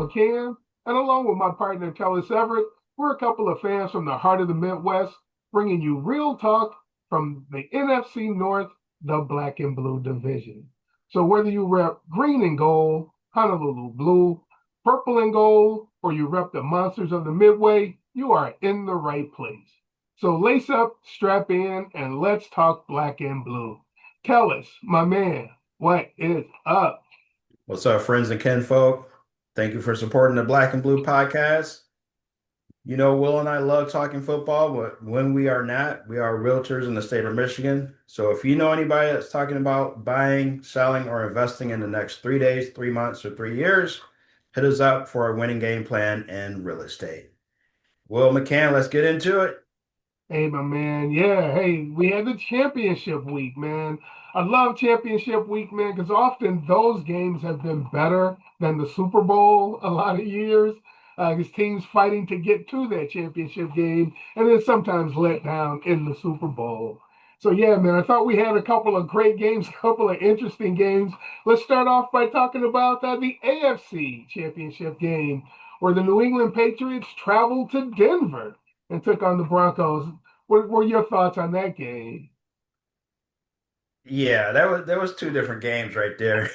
McCann, and along with my partner Tellis, we're a couple of fans from the heart of the Midwest, bringing you real talk from the NFC North, the Black and Blue division. So whether you rep green and gold, Honolulu Blue, purple and gold, or you rep the monsters of the Midway, you are in the right place. So lace up, strap in, and let's talk Black and Blue. Tellis, my man, what is up? What's up, friends and kinfolk? Thank you for supporting the Black and Blue podcast. You know, Will and I love talking football, but when we are not, we are realtors in the state of Michigan. So if you know anybody that's talking about buying, selling, or investing in the next 3 days, 3 months, or 3 years, hit us up for a winning game plan in real estate. Will McCann, let's get into it. Hey, my man. Yeah, hey, we had the championship week, man. I love championship week, man, because often those games have been better than the Super Bowl a lot of years. Because teams fighting to get to that championship game and then sometimes let down in the Super Bowl. So, yeah, man, I thought we had a couple of great games, a couple of interesting games. Let's start off by talking about the AFC championship game where the New England Patriots traveled to Denver and took on the Broncos. What were your thoughts on that game? Yeah, that was two different games right there.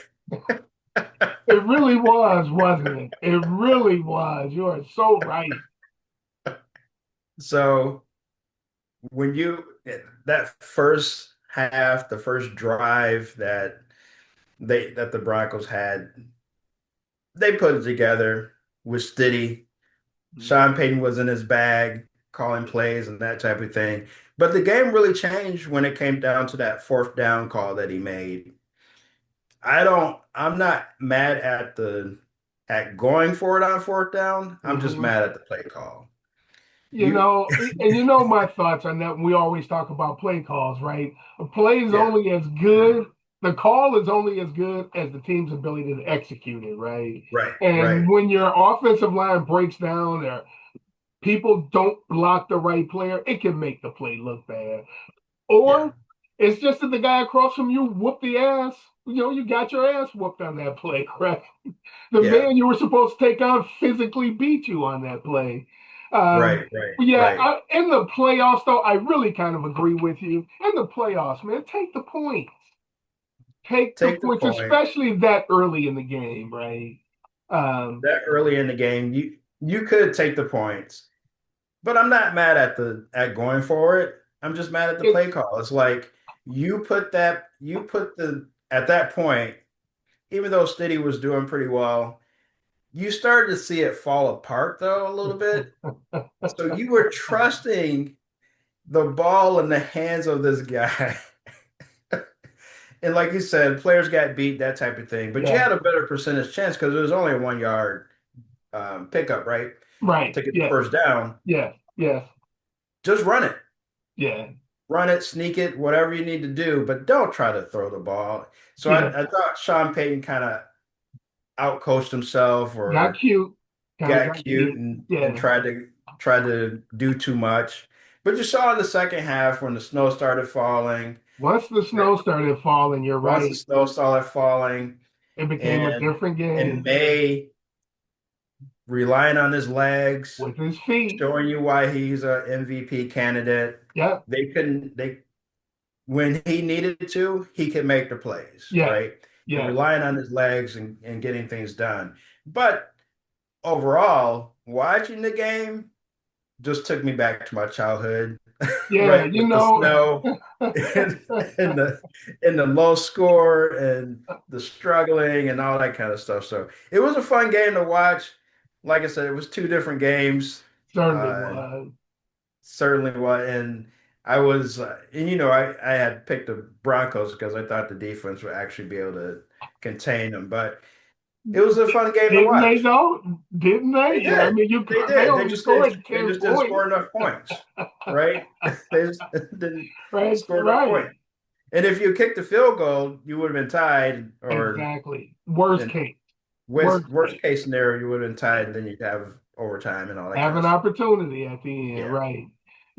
It really was, wasn't it? It really was. You are so right. So when you that first half, the first drive that the Broncos had, they put it together with Stiddy. Sean Payton was in his bag, calling plays and that type of thing. But the game really changed when it came down to that fourth down call that he made. I'm not mad at going for it on fourth down. I'm just Hmm. mad at the play call. You You know, and you know my thoughts on that. We always talk about play calls, right? A play is yeah, only as good, the call is only as good as the team's ability to execute it, right? right, And right. when your offensive line breaks down or people don't block the right player, it can make the play look bad. Yeah, Or it's just that the guy across from you whooped the ass. You know, you got your ass whooped on that play, right? The yeah. man you were supposed to take on physically beat you on that play. Right, right, Yeah, right. in the playoffs, though, I really kind of agree with you. In the playoffs, man, take the points. Take the Take the points, point. especially that early in the game, right? Um, That early in the game, you could take the points. But I'm not mad at going for it. I'm just mad at the it's play call. It's like you put the at that point, even though Stiddy was doing pretty well, you started to see it fall apart though a little bit. So you were trusting the ball in the hands of this guy. And like you said, players got beat, that type of thing. But you yeah, had a better percentage chance because it was only a 1 yard pickup, right? right. To get the Yeah, first down. yeah, yeah, Just run it. yeah, Run it, sneak it, whatever you need to do, but don't try to throw the ball. So yeah. I thought Sean Payton kind of outcoached himself Got or cute. Kind of got got cute cute. and Yeah. tried to do too much. But you saw in the second half when the snow started falling, Once the snow started falling, you're once the right. snow started falling, It became a and different and game May relying on his legs, with his feet. showing you why he's a MVP candidate. Yep. They couldn't they when he needed to, he could make the plays, Yeah. right? And Yeah. relying on his legs and getting things done. But overall, watching the game just took me back to my childhood, Yeah. right? With the snow and, and the low score and the struggling and all that kind of stuff. So it was a fun game to watch. Like I said, it was two different games. Certainly Uh, was. Certainly was. And I was, and I had picked the Broncos because I thought the defense would actually be able to contain them. But it was a fun game to Didn't they watch. though? Didn't They they? I did. mean, They they did. only scored They 10 just didn't points. score enough points, right? They just didn't Right. score enough Right. points. And if you kicked the field goal, you would have been tied, or Exactly. Worst in case. Worst worst case. case scenario, you would have been tied, and then you'd have overtime and all that Have kind an of stuff. opportunity at the end. Yeah. Right.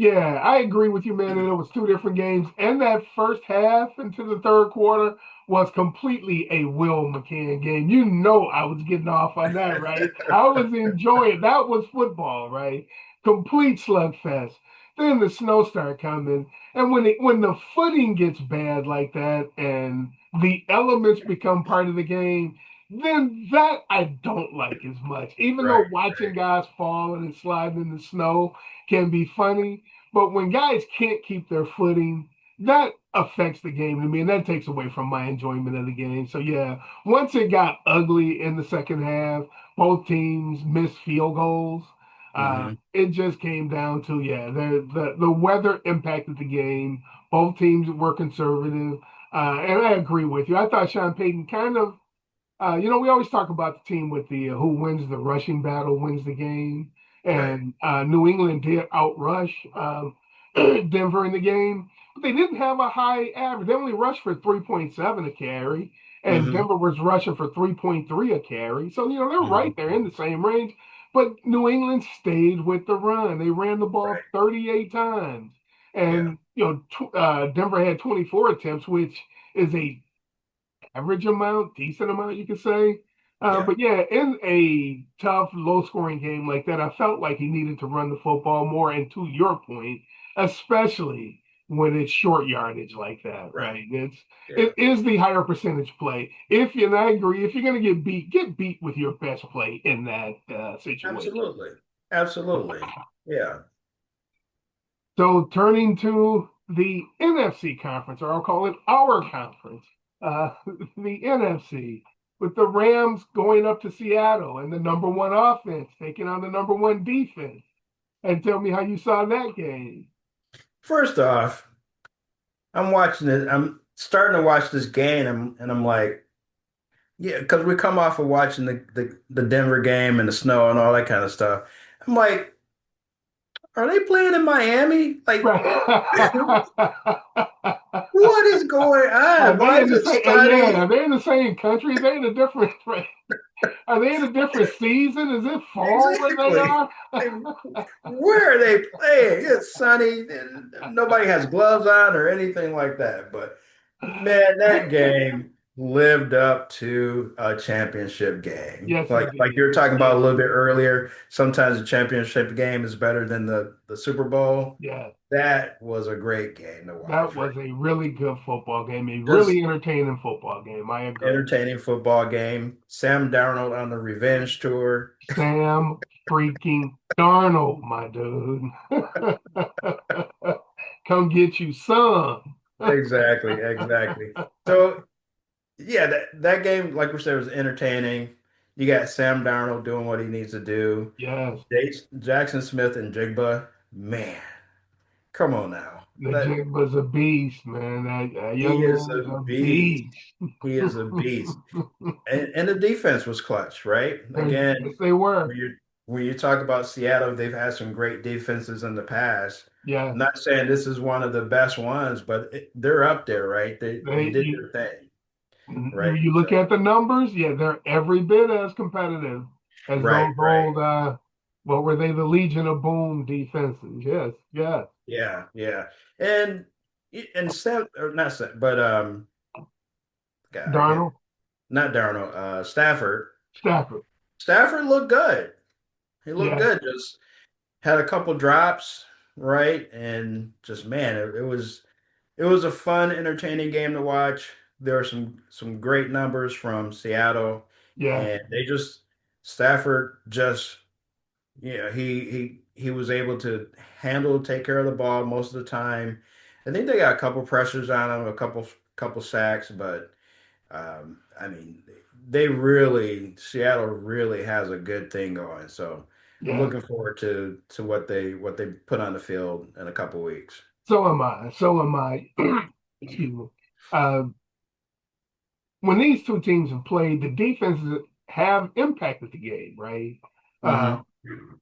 Yeah, I agree with you, man. And it was two different games. And that first half into the third quarter was completely a Will McCann game. You know I was getting off on that, right? I was enjoying that was football, right? Complete slugfest. Then the snow started coming. And when the footing gets bad like that and the elements become part of the game, then that I don't like as much. Even though Right, watching right. guys fall and slide in the snow can be funny, but when guys can't keep their footing, that affects the game to me, and that takes away from my enjoyment of the game. So yeah, once it got ugly in the second half, both teams missed field goals. Hmm. It just came down to yeah, the weather impacted the game. Both teams were conservative, and I agree with you. I thought Sean Payton kind of we always talk about the team with the who wins the rushing battle wins the game, Right. and New England did outrush Denver in the game, but they didn't have a high average. They only rushed for 3.7 a carry, and Hmm. Denver was rushing for 3.3 a carry. So they're right Hmm. there in the same range. But New England stayed with the run. They ran the ball Right. 38 times, Yeah. and Denver had 24 attempts, which is a average amount, decent amount, you could say. Yeah. But yeah, in a tough, low scoring game like that, I felt like he needed to run the football more. And to your point, especially when it's short yardage like that, Right. right? Yeah. It is the higher percentage play. If you and I agree, if you're going to get beat with your best play in that situation. Absolutely. Absolutely. Yeah. So turning to the NFC conference, or I'll call it our conference, the NFC, with the Rams going up to Seattle and the number one offense taking on the number one defense. And tell me how you saw that game. First off, I'm watching it. I'm starting to watch this game, and I'm like, yeah, because we come off of watching the Denver game and the snow and all that kind of stuff. I'm like, are they playing in Miami? Like, Right. what is going Are on? they Why in is the it same? Yeah, sunny? are they in the same country? Are they in a different? Are they in a different season? Is it fall where they Exactly. are? Like, where are they playing? It's sunny. Nobody has gloves on or anything like that. But man, that game lived up to a championship game. Yes, it Like you did. were talking about Yes, a little it bit did. earlier, sometimes the championship game is better than the Super Bowl. Yeah, That was a great game to that watch, right? was a really good football game, a Just really entertaining football game. I agree. entertaining football game. Sam Darnold on the revenge tour. Sam freaking Darnold, my dude. Come get you some. Exactly, exactly. So yeah, that game, like we said, was entertaining. You got Sam Darnold doing what he needs to do. Yes, Jackson Smith and Jigba, man, come on now. the That Jig was a beast, man. That he young is man is a a beast. beast. He is a beast. And the defense was clutch, right? Yes, Again, they were. when you talk about Seattle, they've had some great defenses in the past. Yes, I'm not saying this is one of the best ones, but they're up there, right? They they did you their thing, you, right? you look So at the numbers, yeah, they're every bit as competitive as right, those right. old what were they, the Legion of Boom defenses. Yes, yes. Yeah, yeah. And and Sam or not Sam, but God, I can't Darnold, not Darnold, Stafford. Stafford. Stafford looked good. He looked Yes, good. Just had a couple drops, right? And just man, it was a fun, entertaining game to watch. There are some great numbers from Seattle, yes, and they just Stafford just yeah, he was able to take care of the ball most of the time. I think they got a couple pressures on him, a couple sacks, but I mean, Seattle really has a good thing going. So I'm yes. looking forward to what they put on the field in a couple weeks. So am I. So am I. Excuse me. Uh, when these two teams have played, the defenses have impacted the game, right? Uh, Hmm.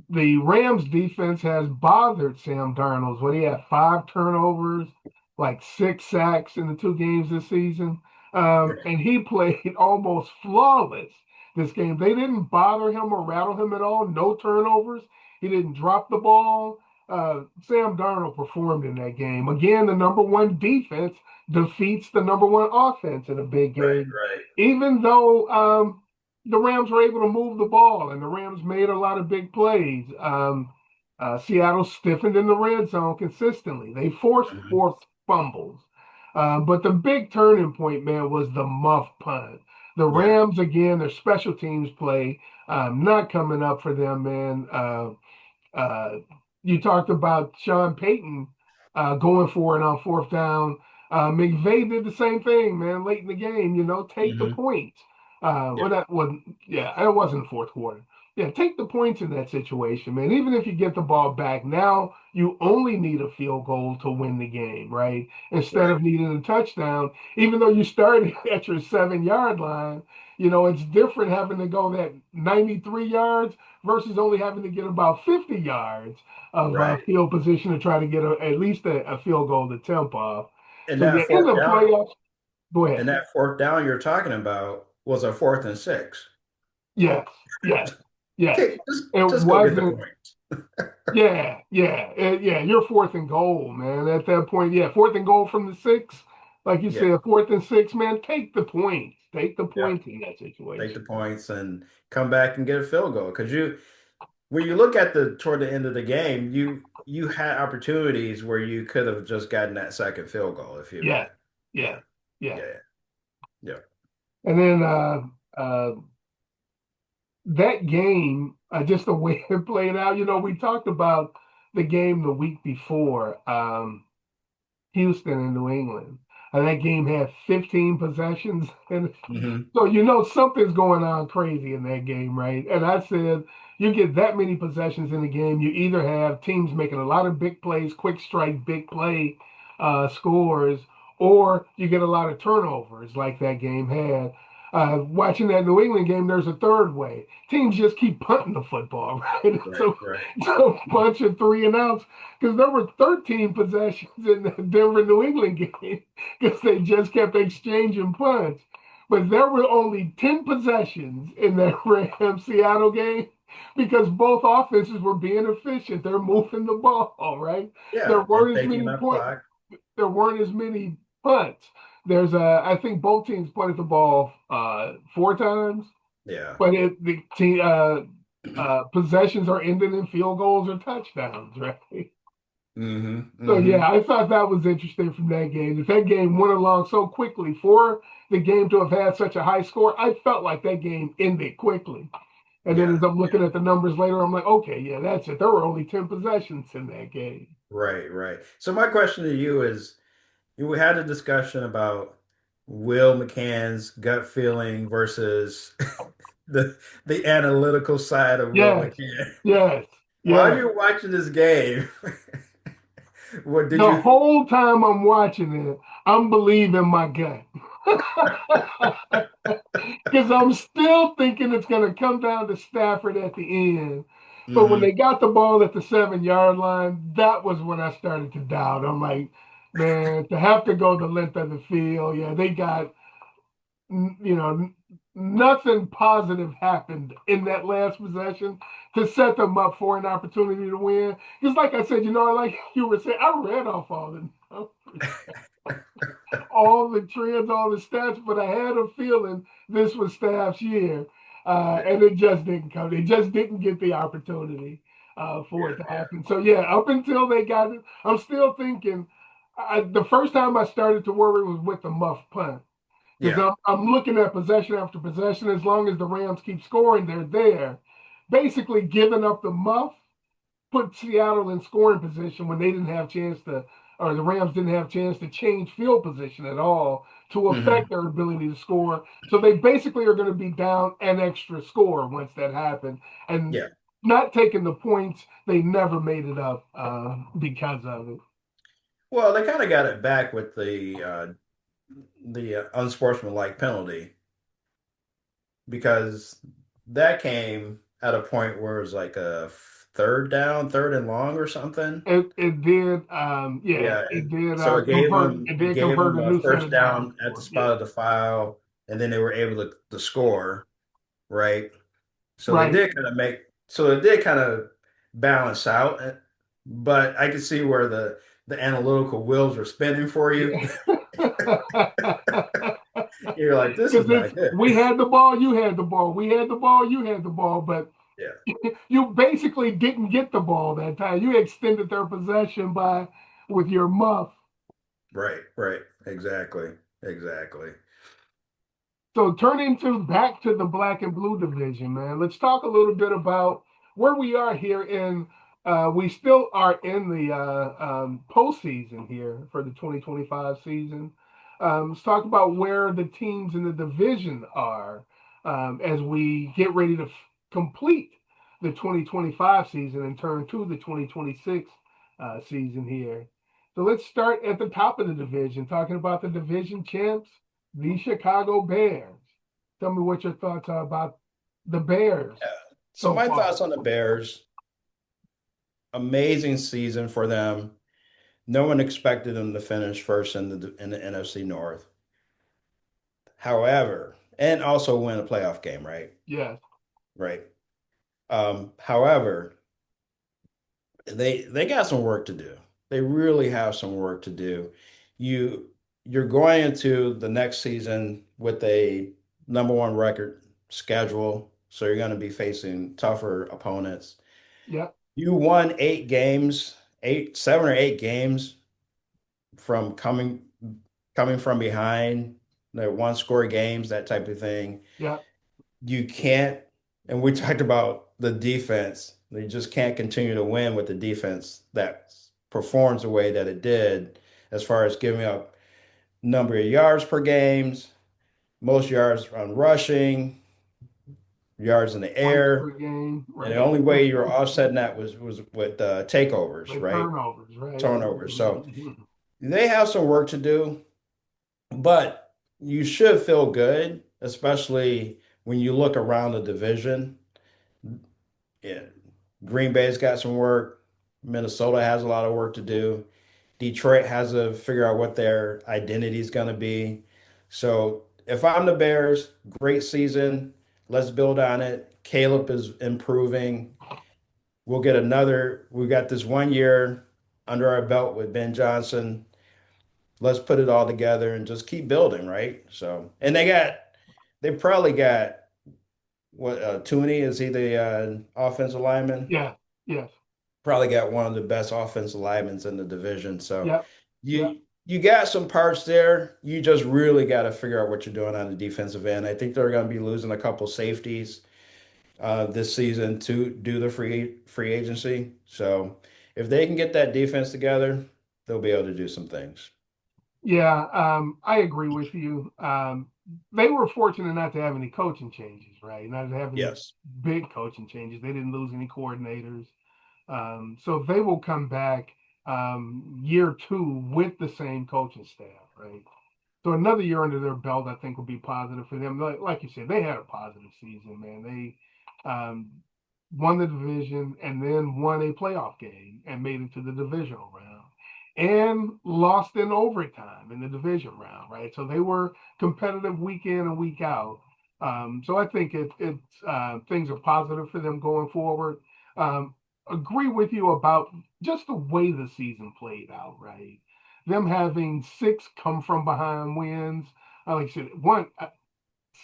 the Rams defense has bothered Sam Darnold. What he had 5 turnovers, like 6 sacks in the 2 games this season, and he played almost flawless this game. They didn't bother him or rattle him at all. No turnovers. He didn't drop the ball. Sam Darnold performed in that game. Again, the number one defense defeats the number one offense in a big Right, game. right. Even though the Rams were able to move the ball and the Rams made a lot of big plays, Seattle stiffened in the red zone consistently. They forced Mhm. forced fumbles. But the big turning point, man, was the muff punt. The Yeah. Rams, again, their special teams play not coming up for them, man. Uh, you talked about Sean Payton going for it on fourth down. McVay did the same thing, man, late in the game. Take the Hmm. points. Yeah. Well, that wasn't, yeah, it wasn't the fourth quarter. Yeah, take the points in that situation, man. Even if you get the ball back, now you only need a field goal to win the game, right? Instead Right. of needing a touchdown, even though you started at your 7 yard line, it's different having to go that 93 yards versus only having to get about 50 yards of Right. field position to try to get at least a field goal to temp off. And So, yeah, that in fourth the down, playoffs, go ahead. and that fourth down you're talking about was a 4th and 6. Yes, yes, yes. Okay, just It just go get the wasn't, points. yeah, you're fourth and goal, man. At that point, yeah, fourth and goal from the six. Like you Yeah. said, 4th and 6, man, take the points. Take the Yeah. points in that Take the situation. points and come back and get a field goal. Because when you look at the toward the end of the game, you had opportunities where you could have just gotten that second field goal if you Yeah, had. yeah, Yeah. yeah. Yeah. Yeah. And then that game, just the way it played out, we talked about the game the week before, Houston and New England. And that game had 15 possessions. And Hmm. so something's going on crazy in that game, right? And I said, you get that many possessions in the game, you either have teams making a lot of big plays, quick strike, big play scores, or you get a lot of turnovers like that game had. Watching that New England game, there's a third way. Teams just keep punting the football, right? Right. So Right. it's a bunch of three and outs because there were 13 possessions in the Denver New England game because they just kept exchanging punts. But there were only 10 possessions in that Rams Seattle game because both offenses were being efficient. They're moving the ball, right? There Yeah. And weren't as taking many that point. clock. There weren't as many punts. I think both teams punted the ball 4 times, Yeah. but the team possessions are ending in field goals or touchdowns, right? Hmm. So Hmm. yeah, I thought that was interesting from that game. If that game went along so quickly for the game to have had such a high score, I felt like that game ended quickly. And then Yeah. as I'm Yeah. looking at the numbers later, I'm like, okay, yeah, that's it. There were only 10 possessions in that game. Right. Right. So my question to you is, we had a discussion about Will McCann's gut feeling versus the analytical side of Will Yes, McCann. yes, While yes. you're watching this game, what did The you? whole time I'm watching it, I'm believing my gut. Because I'm still thinking it's going to come down to Stafford at the end. But when they Hmm. got the ball at the 7 yard line, that was when I started to doubt. I'm like, man, to have to go the length of the field, yeah, they got, nothing positive happened in that last possession to set them up for an opportunity to win. Because, like I said, like you were saying, I read off all the numbers, all the trends, all the stats, but I had a feeling this was Staff's year, Yeah. and it just didn't come. They just didn't get the opportunity for it to Yeah. happen. So yeah, up until they got it, I'm still thinking. The first time I started to worry was with the muff punt because Yeah. I'm looking at possession after possession. As long as the Rams keep scoring, they're there. Basically, giving up the muff put Seattle in scoring position when they didn't have chance to, or the Rams didn't have chance to change field position at all to Hmm. affect their ability to score. So they basically are going to be down an extra score once that happened, and Yeah. not taking the points, they never made it up because of it. Well, they kind of got it back with the unsportsmanlike penalty because that came at a point where it was like a third down, third and long or something. It did, yeah, Yeah, it did so convert. It it did gave convert them a a new set first of downs down at for the them. spot Yeah, of the file, and then they were able to score, right? So they right. did kind of balance out. but I can see where the analytical wheels are spinning for you. Yeah. You're like, this is Because it's not good. we had the ball, you had the ball, we had the ball, you had the ball, but Yeah, you basically didn't get the ball that time. You extended their possession by with your muff. right, right. Exactly. Exactly. So turning to back to the black and blue division, man. Let's talk a little bit about where we are here in. We still are in the postseason here for the 2025 season. Let's talk about where the teams in the division are as we get ready to complete the 2025 season and turn to the 2026 season here. So let's start at the top of the division, talking about the division champs, the Chicago Bears. Tell me what your thoughts are about the Bears Yeah. So so my far. thoughts on the Bears, amazing season for them. No one expected them to finish first in the NFC North. However, and also win a playoff game, right? Yes. Right. However, they got some work to do. They really have some work to do. You you're going into the next season with a number one record schedule, so you're going to be facing tougher opponents. Yep. You won 8 games, 7 or 8 games from coming from behind, the one score games, that type of thing. Yep. You can't, and we talked about the defense. They just can't continue to win with the defense that performs the way that it did, as far as giving up number of yards per games, most yards on rushing, yards in the Points per air. game. And the Right. only way you were offsetting that was with takeovers, Like right? turnovers. Right. Turnovers. So they have some work to do, but you should feel good, especially when you look around the division. Yeah, Green Bay's got some work. Minnesota has a lot of work to do. Detroit has to figure out what their identity is going to be. So if I'm the Bears, great season. Let's build on it. Caleb is improving. We got this 1 year under our belt with Ben Johnson. Let's put it all together and just keep building, right? So, and they probably got what, Tooney, is he the offensive lineman? Yeah. Yes. Probably got one of the best offensive linemen in the division. So Yep. Yep. you got some parts there. You just really got to figure out what you're doing on the defensive end. I think they're going to be losing a couple safeties this season to do the free agency. So if they can get that defense together, they'll be able to do some things. Yeah. I agree with you. They were fortunate not to have any coaching changes, right? Not to have any Yes. big coaching changes. They didn't lose any coordinators. So they will come back year two with the same coaching staff, right? So another year under their belt, I think, will be positive for them. Like you said, they had a positive season, man. They won the division and then won a playoff game and made it to the divisional round and lost in overtime in the division round, right? So they were competitive week in and week out. So I think things are positive for them going forward. Um, Agree with you about just the way the season played out, right? Them having six come from behind wins. Like I said,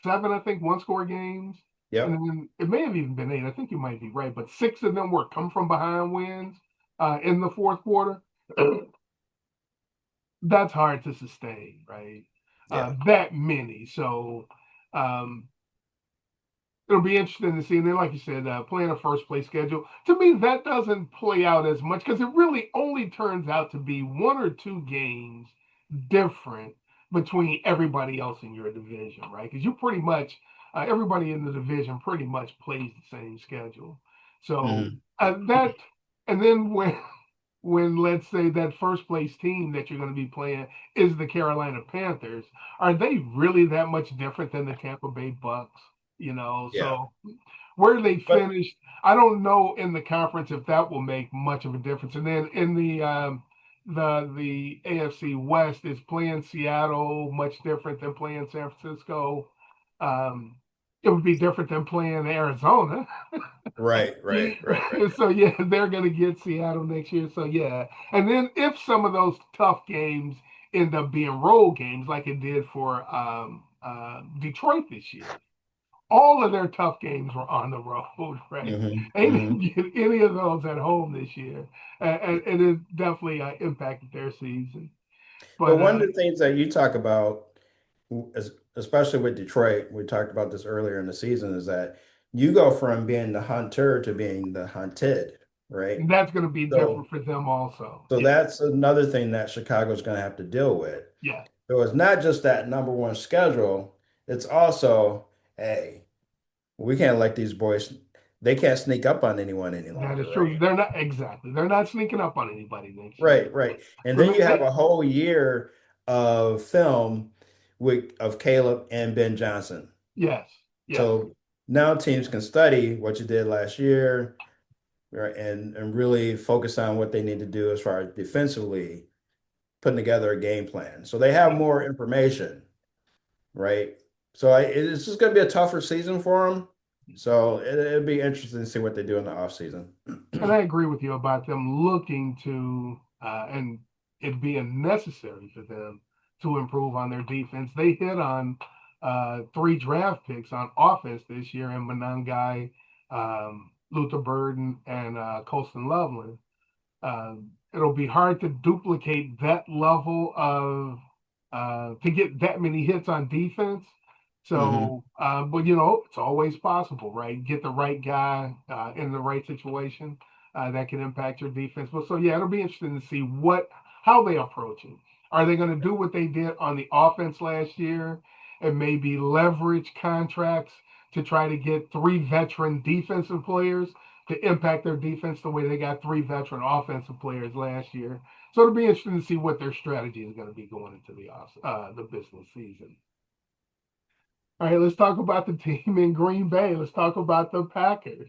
seven, I think, one score games. And Yep. then it may have even been eight. I think you might be right, but six of them were come from behind wins in the fourth quarter. That's hard to sustain, right? Yeah. That many. So um, it'll be interesting to see. And then, like you said, playing a first place schedule. To me, that doesn't play out as much because it really only turns out to be one or two games different between everybody else in your division, right? Because you pretty much, everybody in the division pretty much plays the same schedule. So Mhm. that, and then when let's say that first place team that you're going to be playing is the Carolina Panthers, are they really that much different than the Tampa Bay Bucks? Yeah. So where they But finished, I don't know in the conference if that will make much of a difference. And then in the AFC West is playing Seattle much different than playing San Francisco. Um, it would be different than playing Arizona. Right, right, right, right. So yeah, they're going to get Seattle next year. So yeah, and then if some of those tough games end up being road games, like it did for Detroit this year, all of their tough games were on the road, right? They didn't Hmm. get any of those at home this year, and it definitely impacted their season. But But one of the things that you talk about, especially with Detroit, we talked about this earlier in the season, is that you go from being the hunter to being the hunted, right? that's going to be different So, for them also. so Yeah, that's another thing that Chicago's going to have to deal with. yeah, So it's not just that number one schedule, it's also, hey, we can't let these boys, they can't sneak up on anyone any that longer, is true. right? They're not exactly. They're not sneaking up on anybody next year. Right, right. And then Remember, you have a whole year of film of Caleb and Ben Johnson. yes, yes. So now teams can study what you did last year, right, and really focus on what they need to do as far as defensively putting together a game plan. So they have Yeah. more information, right? So it's just going to be a tougher season for them. So it'll be interesting to see what they do in the offseason. And I agree with you about them looking to and it being necessary for them to improve on their defense. They hit on three draft picks on offense this year in Monangai, Luther Burden, and Colston Loveland. It'll be hard to duplicate that level of to get that many hits on defense. Hmm. So, but you know, it's always possible, right? Get the right guy in the right situation that can impact your defense. But so yeah, it'll be interesting to see how they approach it. Are they going to do what they did on the offense last year and maybe leverage contracts to try to get three veteran defensive players to impact their defense the way they got three veteran offensive players last year? So it'll be interesting to see what their strategy is going to be going into the business season. All right, let's talk about the team in Green Bay. Let's talk about the Packers.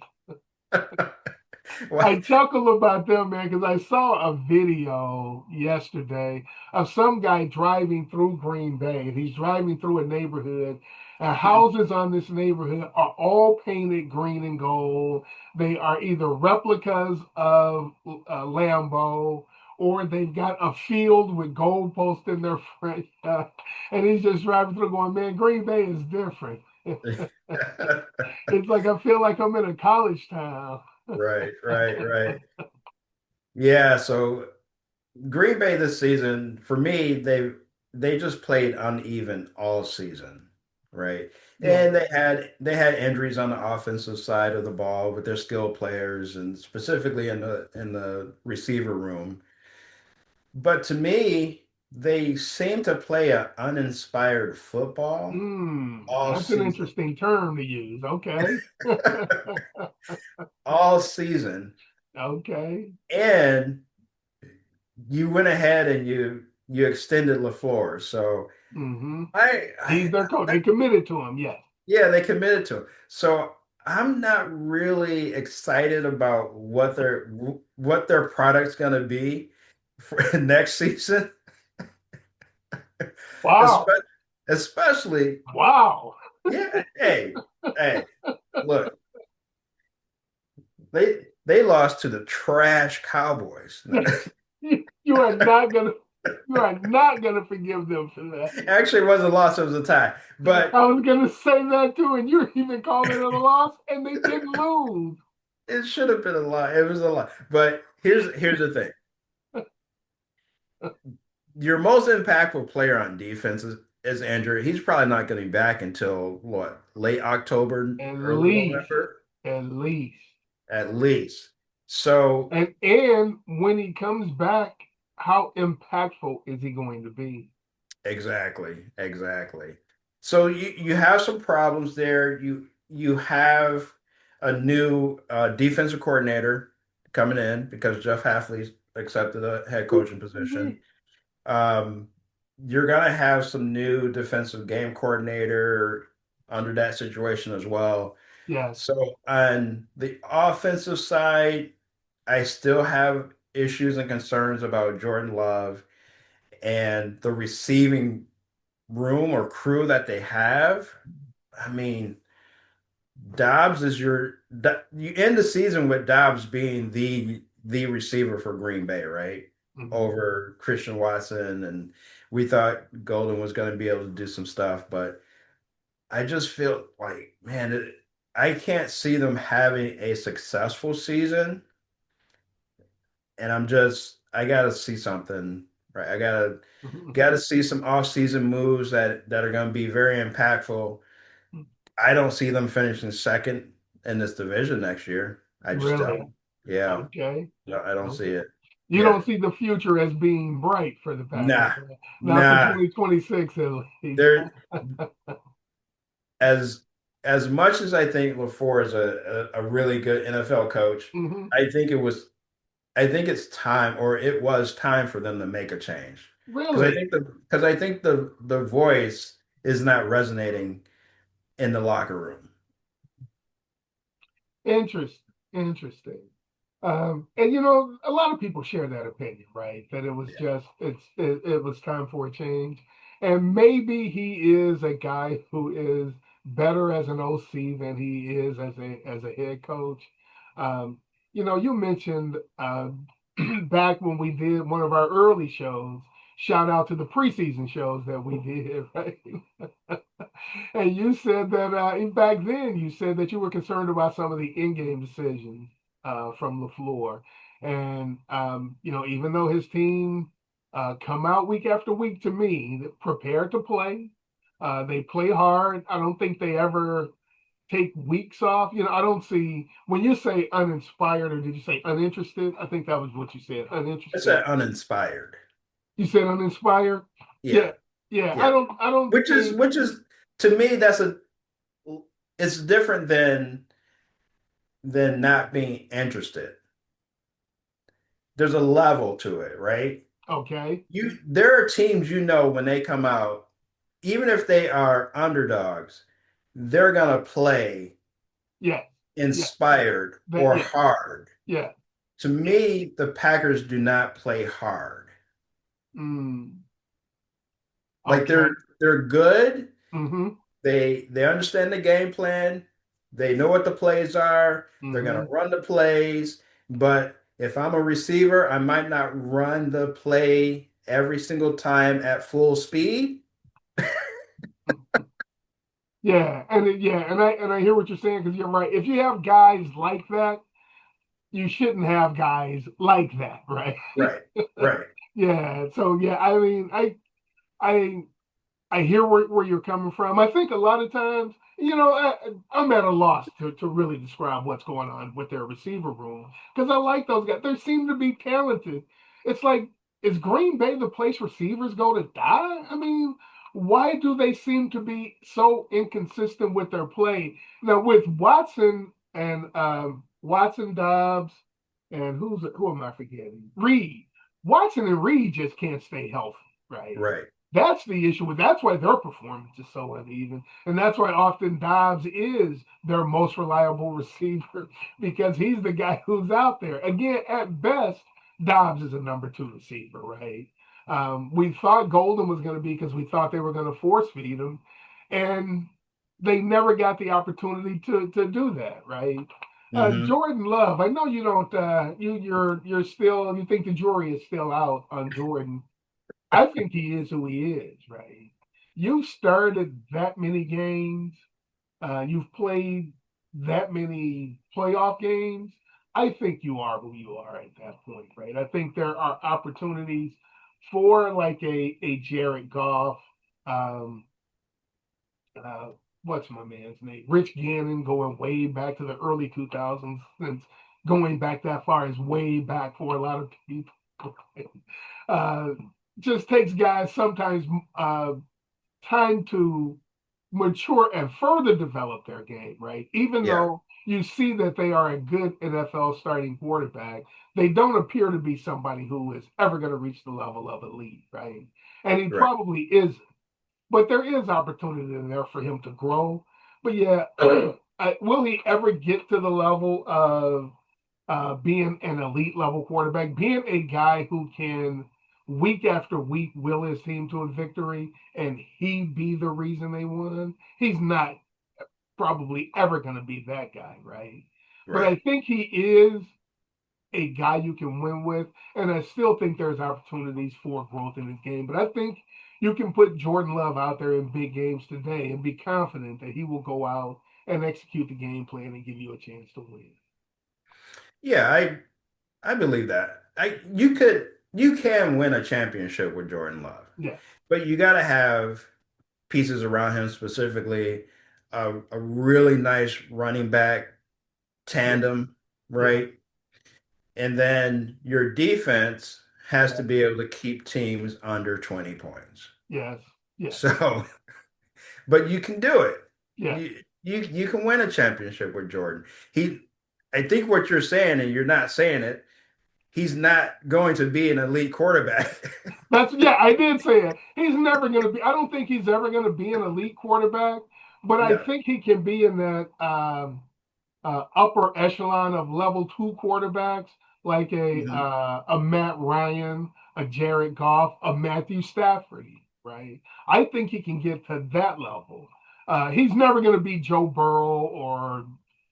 Well, I chuckle about them, man, because I saw a video yesterday of some guy driving through Green Bay. He's driving through a neighborhood, and houses on this neighborhood are all painted green and gold. They are either replicas of Lambeau, or they've got a field with goalposts in their front. And he's just driving through going, man, Green Bay is different. It's like I feel like I'm in a college town. right, right, right. Yeah, so Green Bay this season, for me, they just played uneven all season, right? Yeah. And they had injuries on the offensive side of the ball with their skilled players and specifically in the receiver room. But to me, they seem to play an uninspired football all That's an season. interesting term to use. Okay. All season. Okay. And you went ahead and you extended LaFleur. So hmm I, He's I their coach. They committed to him. Yes. yeah, they committed to him. So I'm not really excited about what their product's going to be for next season, Wow. especially, especially Wow. yeah. Hey, look, they lost to the trash Cowboys. You are not gonna you are not gonna forgive them for that. Actually, it wasn't a loss; it was a tie. I But was gonna say that too, and you're even calling it a loss, and they didn't lose. it should have been a lot. It was a lot. But here's the thing. Your most impactful player on defense is injured. He's probably not going to be back until what, late October, At early least. November, At least. at least. So And when he comes back, how impactful is he going to be? exactly, exactly. So you have some problems there. You have a new defensive coordinator coming in because Jeff Hafley's accepted a head coaching position. Um, you're gonna have some new defensive game coordinator under that situation as well. Yes. So on the offensive side, I still have issues and concerns about Jordan Love and the receiving room or crew that they have. I mean, Dobbs is you end the season with Dobbs being the receiver for Green Bay, right? Mhm. Over Christian Watson, and we thought Golden was going to be able to do some stuff, but I just feel like, man, I can't see them having a successful season, and I gotta see something, right? I gotta see some off-season moves that are going to be very impactful. I don't see them finishing second in this division next year. I just Really? don't. Yeah, Okay. no, I don't see Okay. it. You Yeah, don't see the future as being bright for the Packers, nah, huh? Not for nah. 2026 at least. There, as as much as I think LaFleur is a really good NFL coach, Hmm. I think it was I think it's time, or it was time for them to make a change. Really Because I think the voice is not resonating in the locker room. interesting. Interesting. And a lot of people share that opinion, right? That it was just it was time for a change. And maybe he is a guy who is better as an OC than he is as a head coach. Um, you mentioned back when we did one of our early shows, shout out to the preseason shows that we did, right? And you said that back then you said that you were concerned about some of the in-game decisions from LaFleur, and even though his team come out week after week to me prepared to play, they play hard. I don't think they ever take weeks off. I don't see when you say uninspired, or did you say uninterested? I think that was what you said. I Uninterested. said uninspired. You said uninspired. Yeah, Yeah, yeah. I yeah. don't. I don't think. Which is to me it's different than not being interested. There's a level to it, right? Okay. There are teams when they come out, even if they are underdogs, they're gonna play Yeah. Yeah. inspired That. or Yeah. hard. Yeah. To me, the Packers do not play hard. Mm, Like okay. they're good. Mm-hmm. They understand the game plan. They know what the plays are. They're gonna Mm-hmm. run the plays. But if I'm a receiver, I might not run the play every single time at full speed. Yeah. And I hear what you're saying because you're right. If you have guys like that, you shouldn't have guys like that, right? Right, right. Yeah. So yeah, I mean, I I hear where you're coming from. I think a lot of times, I'm at a loss to really describe what's going on with their receiver room because I like those guys. They seem to be talented. It's like, is Green Bay the place receivers go to die? I mean, why do they seem to be so inconsistent with their play? Now, with Watson and Watson Dobbs, and who am I forgetting? Reed. Watson and Reed just can't stay healthy, right? Right. That's the issue with that's why their performance is so uneven. And that's why often Dobbs is their most reliable receiver because he's the guy who's out there. Again, at best, Dobbs is a number two receiver, right? We thought Golden was going to be because we thought they were going to force feed him, and they never got the opportunity to do that, right? Hmm. Jordan Love, I know you don't. You're still. You think the jury is still out on Jordan. I think he is who he is, right? You've started that many games. You've played that many playoff games. I think you are who you are at that point, right? I think there are opportunities for like a Jared Goff, um, uh, what's my man's name? Rich Gannon going way back to the early 2000s. Since going back that far is way back for a lot of people. uh, just takes guys sometimes time to mature and further develop their game, right? Even Yeah. though you see that they are a good NFL starting quarterback, they don't appear to be somebody who is ever going to reach the level of elite, right? And he Right. probably isn't. But there is opportunity in there for him to grow. But yeah, will he ever get to the level of being an elite level quarterback, being a guy who can week after week will his team to a victory and he be the reason they won? He's not probably ever going to be that guy, right? But I Right. think he is a guy you can win with, and I still think there's opportunities for growth in his game. But I think you can put Jordan Love out there in big games today and be confident that he will go out and execute the game plan and give you a chance to win. Yeah, I believe that. You can win a championship with Jordan Love, Yeah, but you got to have pieces around him, specifically a really nice running back yeah, tandem, yeah, right? And then your defense has to yeah, be able to keep teams under 20 points. yes, yes, So, but you can do it. yeah. You can win a championship with Jordan. He, I think what you're saying, and you're not saying it, he's not going to be an elite quarterback. That's yeah, I did say it. He's never going to be. I don't think he's ever going to be an elite quarterback, but I No. think he can be in that upper echelon of level two quarterbacks, like Mhm. a Matt Ryan, a Jared Goff, a Matthew Stafford, right? I think he can get to that level. He's never going to be Joe Burrow or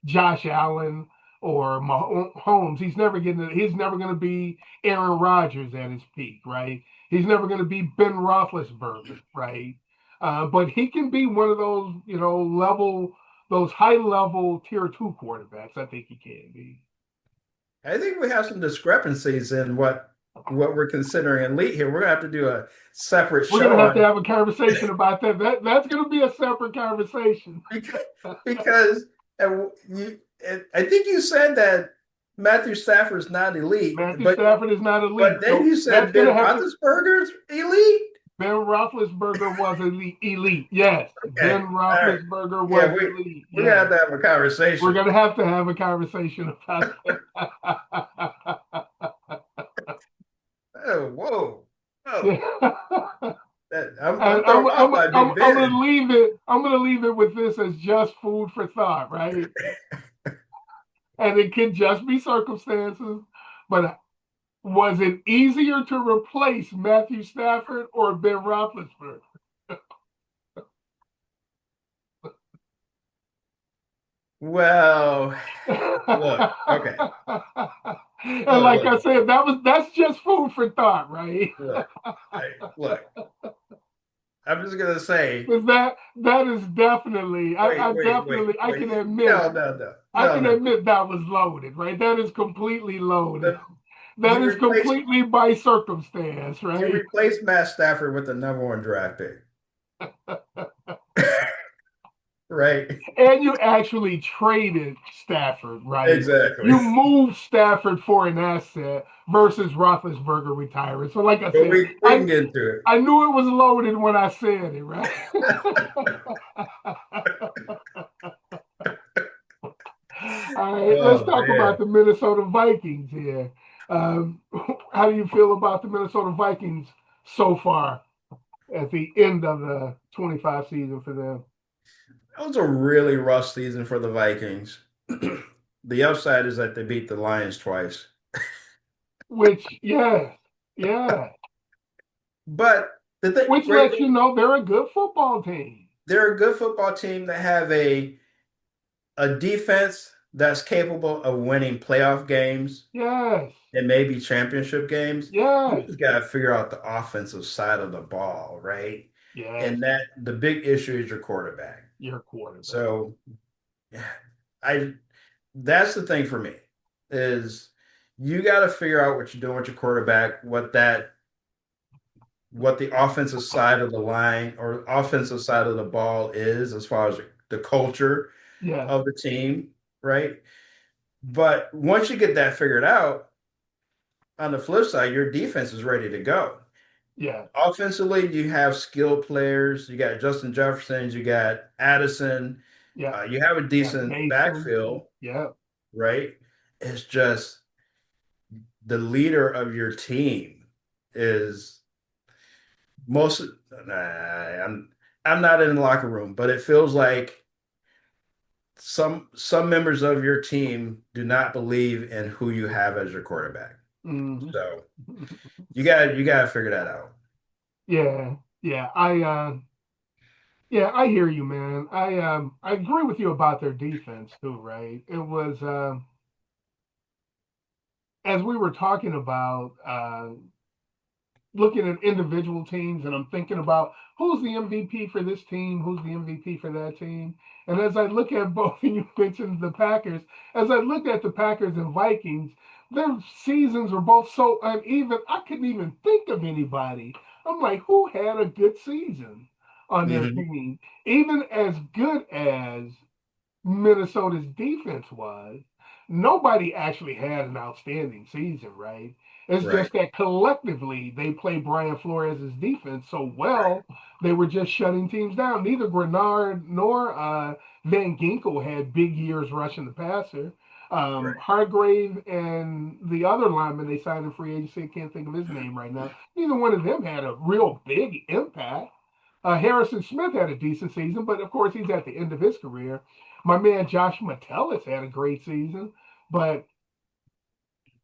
Josh Allen or Mahomes. He's never going to be Aaron Rodgers at his peak, right? He's never going to be Ben Roethlisberger, right? But he can be one of those, those high level tier two quarterbacks. I think he can be. I think we have some discrepancies in what we're considering elite here. We're gonna have to do a separate We're gonna show have to on have a conversation about that. That's gonna be a separate conversation. because because I think you said that Matthew Stafford's not elite, Matthew Stafford is not but elite, then so you that's said gonna Ben have to. Roethlisberger's elite. Ben Roethlisberger was elite. Elite, yes. Okay, Ben all right, Roethlisberger was yeah, elite. we're gonna Yes. have to have a We're conversation. gonna have a conversation about that. Oh, whoa, oh, Yeah. And I'm thrown off by Big I'm going to Ben. leave it. I'm going to leave it with this as just food for thought, right? And it could just be circumstances. But was it easier to replace Matthew Stafford or Ben Roethlisberger? Well, And look, okay, like look, I said, that's just food for thought, right? look, look. I'm just gonna say, Because that is definitely I definitely No, no, no, I no, can no. admit that was loaded, right? That is completely loaded. The, That you is replace completely by circumstance, you right? replace Matt Stafford with the number one draft pick, right? And you actually traded Stafford, right? Exactly. You moved Stafford for an asset versus Roethlisberger retiring. So, like I But said, we can get into I knew it was loaded when I said it, right? it. All right, let's Oh talk about man, the Minnesota Vikings here. Um, how do you feel about the Minnesota Vikings so far at the end of the 25 season for them? that was a really rough season for the Vikings. The upside is that they beat the Lions twice, Which, yeah, yeah, but which great lets thing, you know they're a good football team. they're a good football team that have a defense that's capable of winning playoff games Yes, and maybe championship games. You yes, just got to figure out the offensive side of the ball, right? yes, And that the big issue is your quarterback. your quarterback. So I that's the thing for me is you got to figure out what you're doing with your quarterback, what the offensive side of the line or offensive side of the ball is as far as the culture Yes, of the team, right? But once you get that figured out, on the flip side, your defense is ready to go. yes, Offensively, you have skilled players. You got Justin Jefferson, you got Addison. yeah, You have a yeah, decent Mason, backfield, yeah. right? It's just the leader of your team is most. Nah, I'm not in the locker room, but it feels like some members of your team do not believe in who you have as your quarterback. Mhm. So you got to figure that out. Yeah, yeah. Yeah, I hear you, man. I agree with you about their defense too, right? It was as we were talking about looking at individual teams, and I'm thinking about who's the MVP for this team, who's the MVP for that team. And as I look at both, and you mentioned the Packers, as I looked at the Packers and Vikings, their seasons were both so uneven. I couldn't even think of anybody. I'm like, who had a good season on their Hmm. team? Even as good as Minnesota's defense was, nobody actually had an outstanding season, right? It's Right, just that collectively they played Brian Flores' defense so right, well, they were just shutting teams down. Neither Grenard nor Van Ginkel had big years rushing the passer. right. Hargrave and the other lineman they signed in free agency, I can't think of his name right now. Neither one of them had a real big impact. Harrison Smith had a decent season, but of course he's at the end of his career. My man Josh Metellus had a great season, but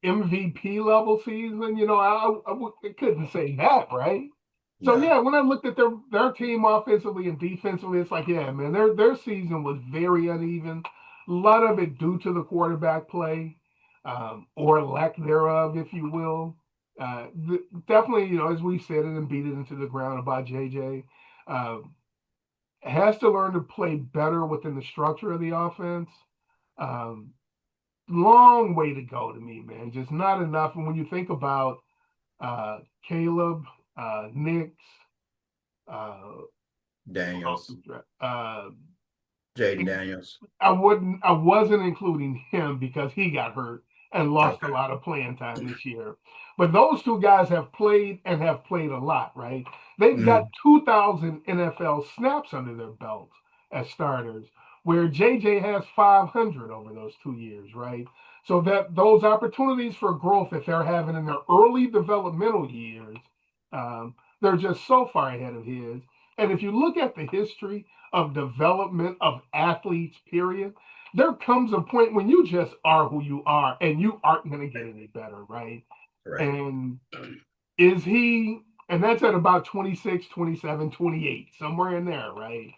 MVP level season, I couldn't say that, right? So No, yeah, when I looked at their team offensively and defensively, it's like, yeah, man, their season was very uneven. A lot of it due to the quarterback play, or lack thereof, if you will. Definitely, as we said it and beat it into the ground about JJ. Has to learn to play better within the structure of the offense. Um, Long way to go to me, man. Just not enough. And when you think about Caleb, Nix, uh, who else Daniels, was that? Jaden Daniels. I wasn't including him because he got hurt and lost a Okay. lot of playing time this year. But those two guys have played and have played a lot, right? They've got Hmm. 2,000 NFL snaps under their belts as starters, where JJ has 500 over those 2 years, right? So that those opportunities for growth that they're having in their early developmental years, they're just so far ahead of his. And if you look at the history of development of athletes, period, there comes a point when you just are who you are and you aren't going to get any better, right? Right, And is he, and that's at about 26, 27, 28, somewhere in there, right?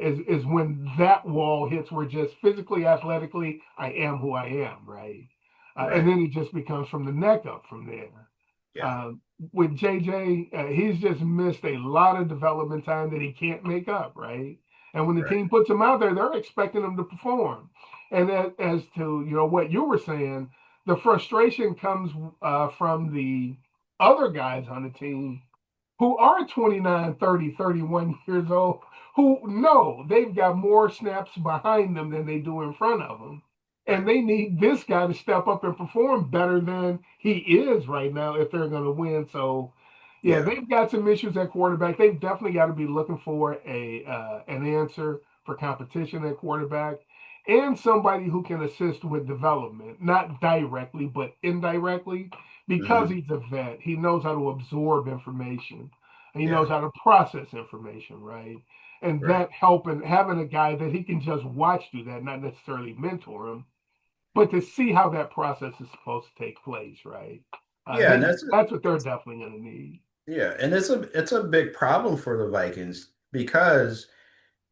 Is when that wall hits where just physically, athletically, I am who I am, right? And right. then it just becomes from the neck up from there. Yeah, Uh, with JJ, he's just missed a lot of development time that he can't make up, right? And when the right. team puts him out there, they're expecting him to perform. And as to what you were saying, the frustration comes from the other guys on the team who are 29, 30, 31 years old, who know they've got more snaps behind them than they do in front of them. And Right. they need this guy to step up and perform better than he is right now if they're going to win. So, yeah, Yeah. they've got some issues at quarterback. They've definitely got to be looking for a an answer for competition at quarterback and somebody who can assist with development, not directly, but indirectly because Hmm. he's a vet, he knows how to absorb information. He knows Yeah. how to process information, right? And Right. that helping having a guy that he can just watch do that, not necessarily mentor him, but to see how that process is supposed to take place, right? Yeah, and That's what they're definitely going to need. yeah, and it's a big problem for the Vikings because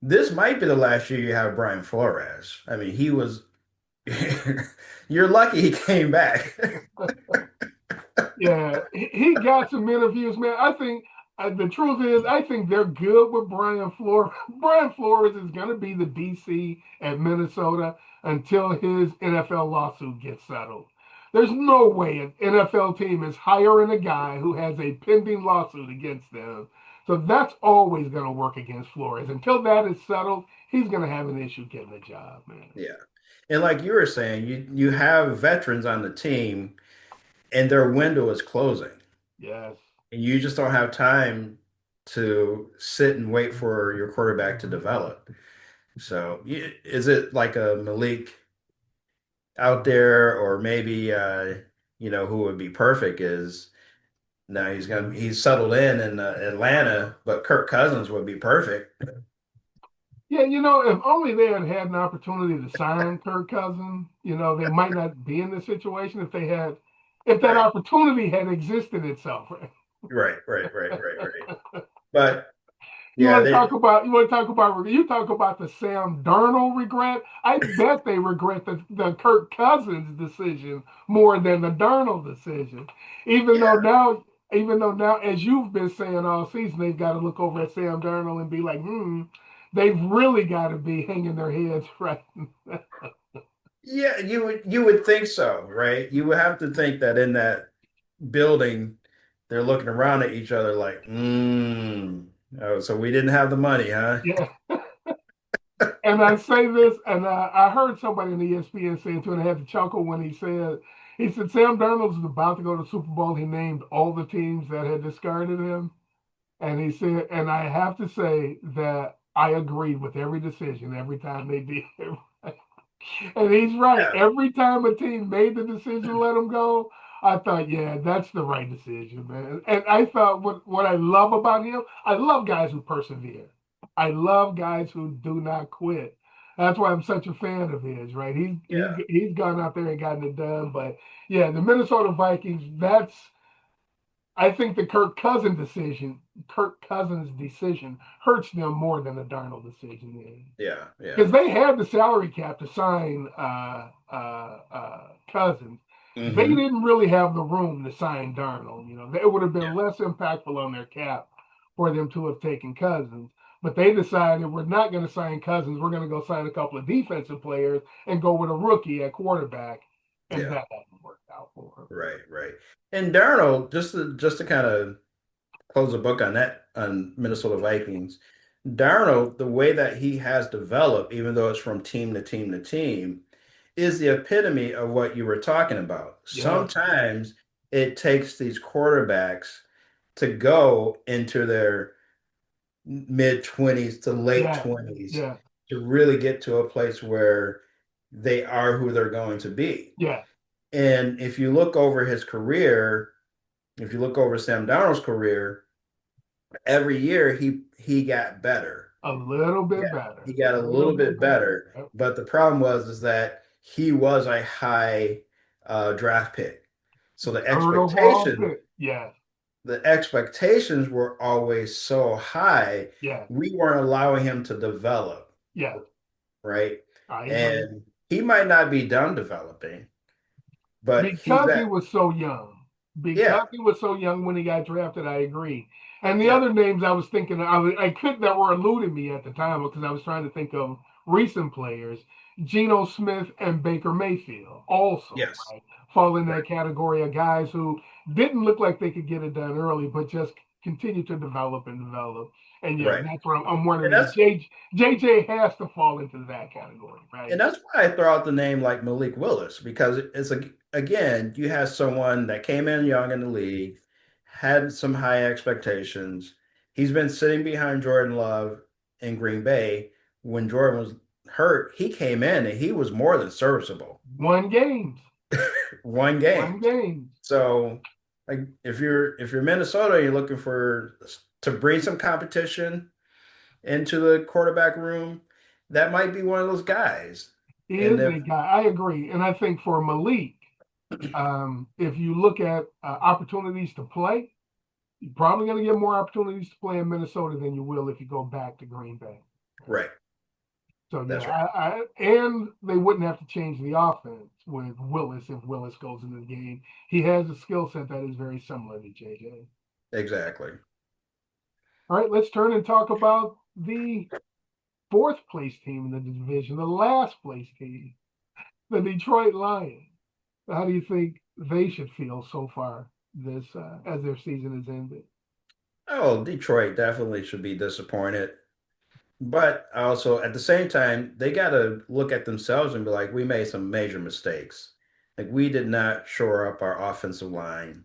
this might be the last year you have Brian Flores. I mean, he was you're lucky he came back. Yeah, he got some interviews, man. I think the truth is, I think they're good with Brian Flores. Brian Flores is going to be the DC at Minnesota until his NFL lawsuit gets settled. There's no way an NFL team is hiring a guy who has a pending lawsuit against them. So that's always going to work against Flores. Until that is settled, he's going to have an issue getting a job, man. Yeah. And like you were saying, you have veterans on the team and their window is closing. Yes. And you just don't have time to sit and wait for your quarterback to develop. So, is it like a Malik out there, or maybe who would be perfect is now he's settled in Atlanta, but Kirk Cousins would be perfect. Yeah, if only they had had an opportunity to sign Kirk Cousins, they might not be in this situation if that Right, opportunity had existed itself. right, right, right, right, right. But Yeah, they you talk about the Sam Darnold regret. I bet they regret the Kirk Cousins decision more than the Darnold decision. Even though yeah, now, even though now, as you've been saying all season, they've got to look over at Sam Darnold and be like, they've really got to be hanging their heads right. yeah, you would think so, right? You would have to think that in that building, they're looking around at each other like, oh, so we didn't have the money, huh? Yeah. And I say this, and I heard somebody in the ESPN saying too, and I had to chuckle when he said Sam Darnold is about to go to the Super Bowl. He named all the teams that had discarded him, and he said, and I have to say that I agreed with every decision every time they did it. And he's right. Yeah, Every time a team made the decision to let him go, I thought, yeah, that's the right decision, man. And I thought what I love about him, I love guys who persevere. I love guys who do not quit. That's why I'm such a fan of his, right? yeah, He's gone out there and gotten it done. But yeah, the Minnesota Vikings, that's I think the Kirk Cousins decision hurts them more than the Darnold decision is yeah, yeah. because they had the salary cap to sign Cousins. They Hmm. didn't really have the room to sign Darnold. It would have Yeah, been less impactful on their cap for them to have taken Cousins. But they decided we're not going to sign Cousins. We're going to go sign a couple of defensive players and go with a rookie at quarterback, and yeah, that hasn't worked out for him. right, right. And Darnold, just to kind of close the book on that on Minnesota Vikings, Darnold, the way that he has developed, even though it's from team to team to team, is the epitome of what you were talking about. Yeah, Sometimes it takes these quarterbacks to go into their mid 20s to late yeah, 20s yeah, to really get to a place where they are who they're going to be. yeah. And if you look over his career, if you look over Sam Darnold's career, every year he got better. A little Yeah, bit he better, a got a little little bit bit better. better. But the problem was is that he was a high draft pick. So Third overall pick. Yes, the expectations were always so high, yes, we weren't allowing him to develop, yes. right? I agree. And he might not be done developing, but he's Because he at, was so young. yeah, Because he was so young when he got drafted, I agree. And the yeah, other names I was thinking, I could that were eluding me at the time because I was trying to think of recent players. Geno Smith and Baker Mayfield also, yes, right, fall in right, that category of guys who didn't look like they could get it done early, but just continue to develop and develop. And yeah, right. that's where I'm And wondering if that's JJ has to fall into that category, And right? that's why I throw out the name like Malik Willis because it's a, again, you have someone that came in young in the league, had some high expectations. He's been sitting behind Jordan Love in Green Bay. When Jordan was hurt, he came in and he was more than serviceable. Won games, One game. won games. So like if you're Minnesota, you're looking for to bring some competition into the quarterback room, that might be one of those guys. He And is if a guy. I agree. And I think for Malik, if you look at opportunities to play, you're probably going to get more opportunities to play in Minnesota than you will if you go back to Green Bay. right, So yeah, that's right. and they wouldn't have to change the offense with Willis if Willis goes into the game. He has a skill set that is very similar to JJ. Exactly. All right, let's turn and talk about the fourth place team in the division, the last place team, the Detroit Lions. How do you think they should feel so far this as their season has ended? Oh, Detroit definitely should be disappointed. But also at the same time, they got to look at themselves and be like, we made some major mistakes. Like we did not shore up our offensive line.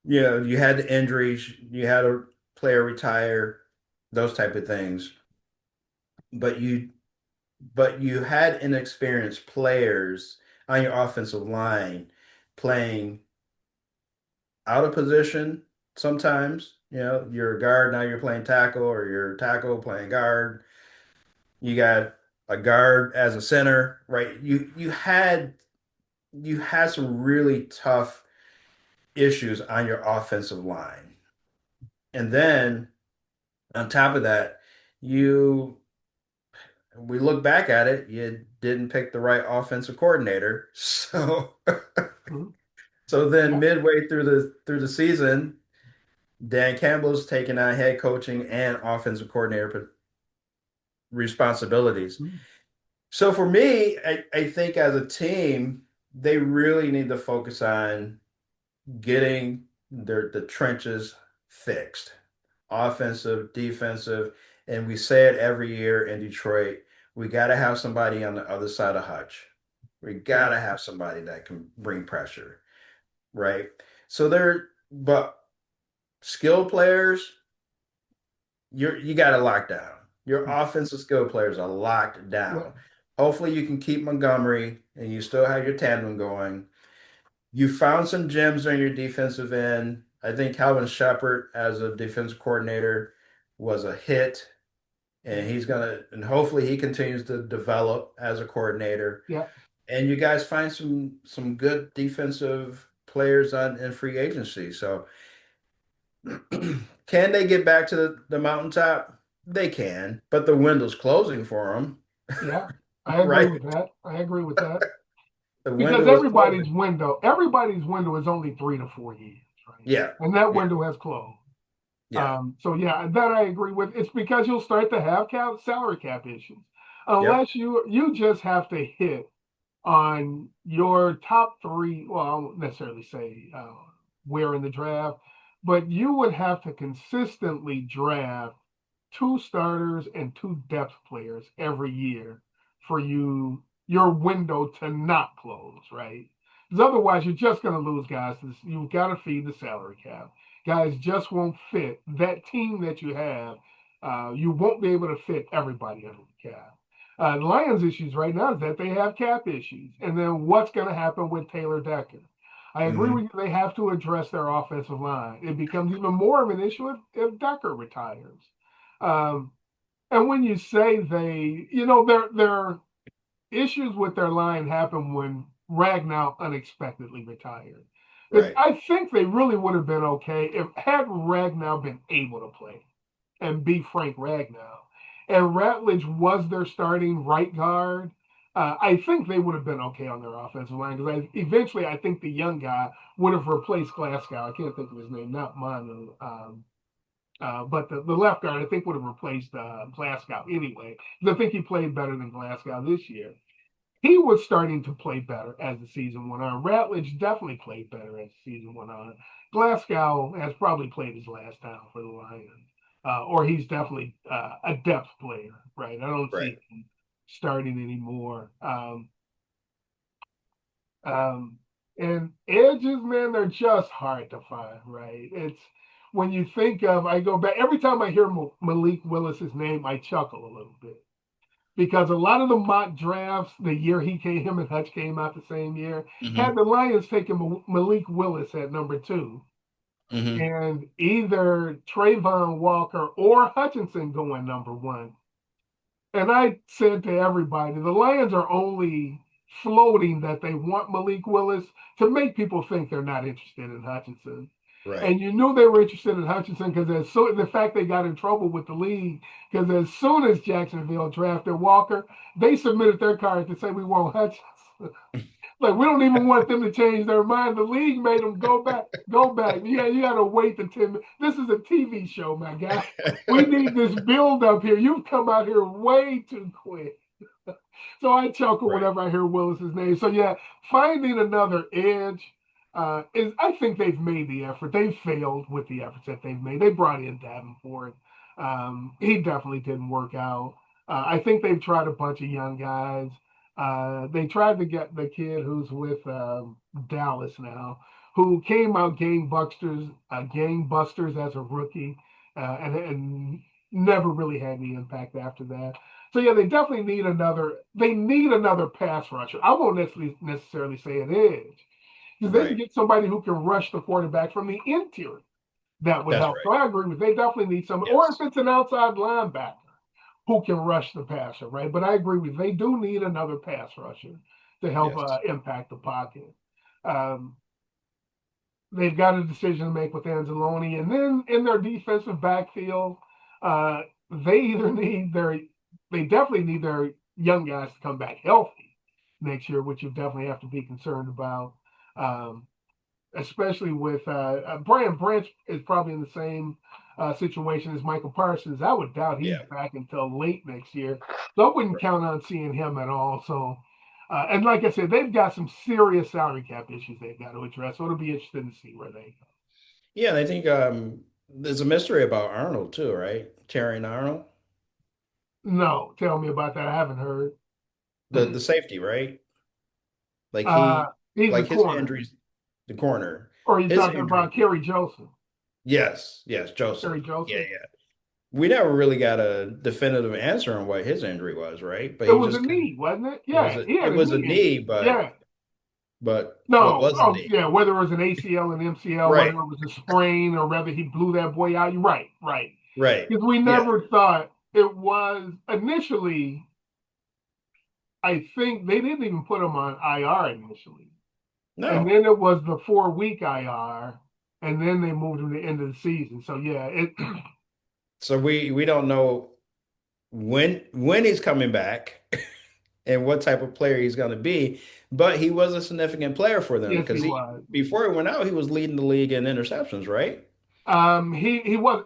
You know, you had the injuries, you had a player retire, those type of things. But you had inexperienced players on your offensive line playing out of position sometimes. You know, you're a guard, now you're playing tackle, or you're a tackle playing guard. You got a guard as a center, right? You had some really tough issues on your offensive line. And then On top of that, you we look back at it, you didn't pick the right offensive coordinator. So Mhm. so then Yeah, midway through the season, Dan Campbell's taking on head coaching and offensive coordinator responsibilities. mhm. So for me, I think as a team, they really need to focus on getting the trenches fixed, offensive, defensive, and we say it every year in Detroit. We got to have somebody on the other side of Hutch. We got Yeah, to have somebody that can bring pressure, right? But skilled players, you got to lock down. Your offensive skill players are locked yeah, down. Hopefully, you can keep Montgomery and you still have your tandem going. You found some gems on your defensive end. I think Calvin Shepard as a defense coordinator was a hit, yeah, and and hopefully he continues to develop as a coordinator. yeah, And you guys find some good defensive players on in free agency. So can they get back to the mountaintop? They can, but the window's closing for them, yeah. I agree right? with that. I agree with that. The Because window is closing. everybody's window is only 3 to 4 years, right? Yeah, And that yeah, window has closed. yeah. So yeah, that I agree with. It's because you'll start to have salary cap issues, Yep. unless you just have to hit on your top three. Well, I won't necessarily say where in the draft, but you would have to consistently draft two starters and two depth players every year for your window to not close, right? Because otherwise, you're just going to lose guys. You've got to feed the salary cap. Guys just won't fit that team that you have. You won't be able to fit everybody under the cap. The Lions' issues right now is that they have cap issues, and then what's going to happen with Taylor Decker? I agree with Hmm. you. They have to address their offensive line. It becomes even more of an issue if Decker retires. Um, and when you say their issues with their line happened when Ragnow unexpectedly retired. Because Right. I think they really would have been okay if had Ragnow been able to play and be Frank Ragnow, and Ratledge was their starting right guard. I think they would have been okay on their offensive line because eventually I think the young guy would have replaced Glasgow. I can't think of his name, not Manu. But the left guard, I think, would have replaced Glasgow anyway. I think he played better than Glasgow this year. He was starting to play better as the season went on. Ratledge definitely played better as the season went on. Glasgow has probably played his last time for the Lions, or he's definitely a depth player, right? I don't Right. see him starting anymore. Um, and edges, man, they're just hard to find, right? It's when you think of, I go back every time I hear Malik Willis's name, I chuckle a little bit because a lot of the mock drafts, the year him and Hutch came out the same year, had Hmm. the Lions taking Malik Willis at number two, Hmm. and either Trayvon Walker or Hutchinson going number one. And I said to everybody, the Lions are only floating that they want Malik Willis to make people think they're not interested in Hutchinson. Right. And you knew they were interested in Hutchinson because the fact they got in trouble with the league, because as soon as Jacksonville drafted Walker, they submitted their card to say we want Hutchinson. Like we don't even want them to change their mind. The league made them go back, go back. Yeah, you got to wait the 10 minutes. This is a TV show, my guy. We need this build up here. You've come out here way too quick. So I chuckle Right. whenever I hear Willis's name. So yeah, finding another edge is. I think they've made the effort. They've failed with the efforts that they've made. They brought in Davenport. He definitely didn't work out. I think they've tried a bunch of young guys. They tried to get the kid who's with Dallas now, who came out gangbusters as a rookie, and never really had any impact after that. So yeah, they definitely need another. They need another pass rusher. I won't necessarily say an edge because they can Right. get somebody who can rush the quarterback from the interior. That would That's help. So right. I agree with. They definitely need somebody, or if Yes. it's an outside linebacker who can rush the passer, right? But I agree with. They do need another pass rusher to help Yes. impact the pocket. Um, they've got a decision to make with Anzalone, and then in their defensive backfield. uh, they either need their they definitely need their young guys to come back healthy next year, which you definitely have to be concerned about. Um, Especially with Brian Branch is probably in the same situation as Michael Parsons. I would doubt he's Yeah. back until late next year, so I wouldn't count on seeing him at all. So, and like I said, they've got some serious salary cap issues they've got to address. So it'll be interesting to see where they go. Yeah, and I think there's a mystery about Arnold too, right? Terry Arnold, No, tell me about that. I haven't heard. the safety, right? Like Uh, he's a like his corner, injuries, the corner, or are you his talking injury. about Kerry Joseph? Yes, yes, Kerry Joseph. Yeah, Joseph. yeah. We never really got a definitive answer on what his injury was, right? But It he was a just knee, wasn't it? it was Yeah, he it had a was a knee injury. knee, Yeah. but what No, was a oh knee? yeah, whether it was an ACL and MCL, whether Right, it was a sprain, or whether he blew that boy out. You're right, right. right. Because we Yeah. never thought it was initially. I think they didn't even put him on IR initially, and No. then it was the 4 week IR, and then they moved him to the end of the season. So yeah, it. So we don't know when he's coming back and what type of player he's going to be, but he was a significant player for them Yes, he because he was. before he went out, he was leading the league in interceptions, right?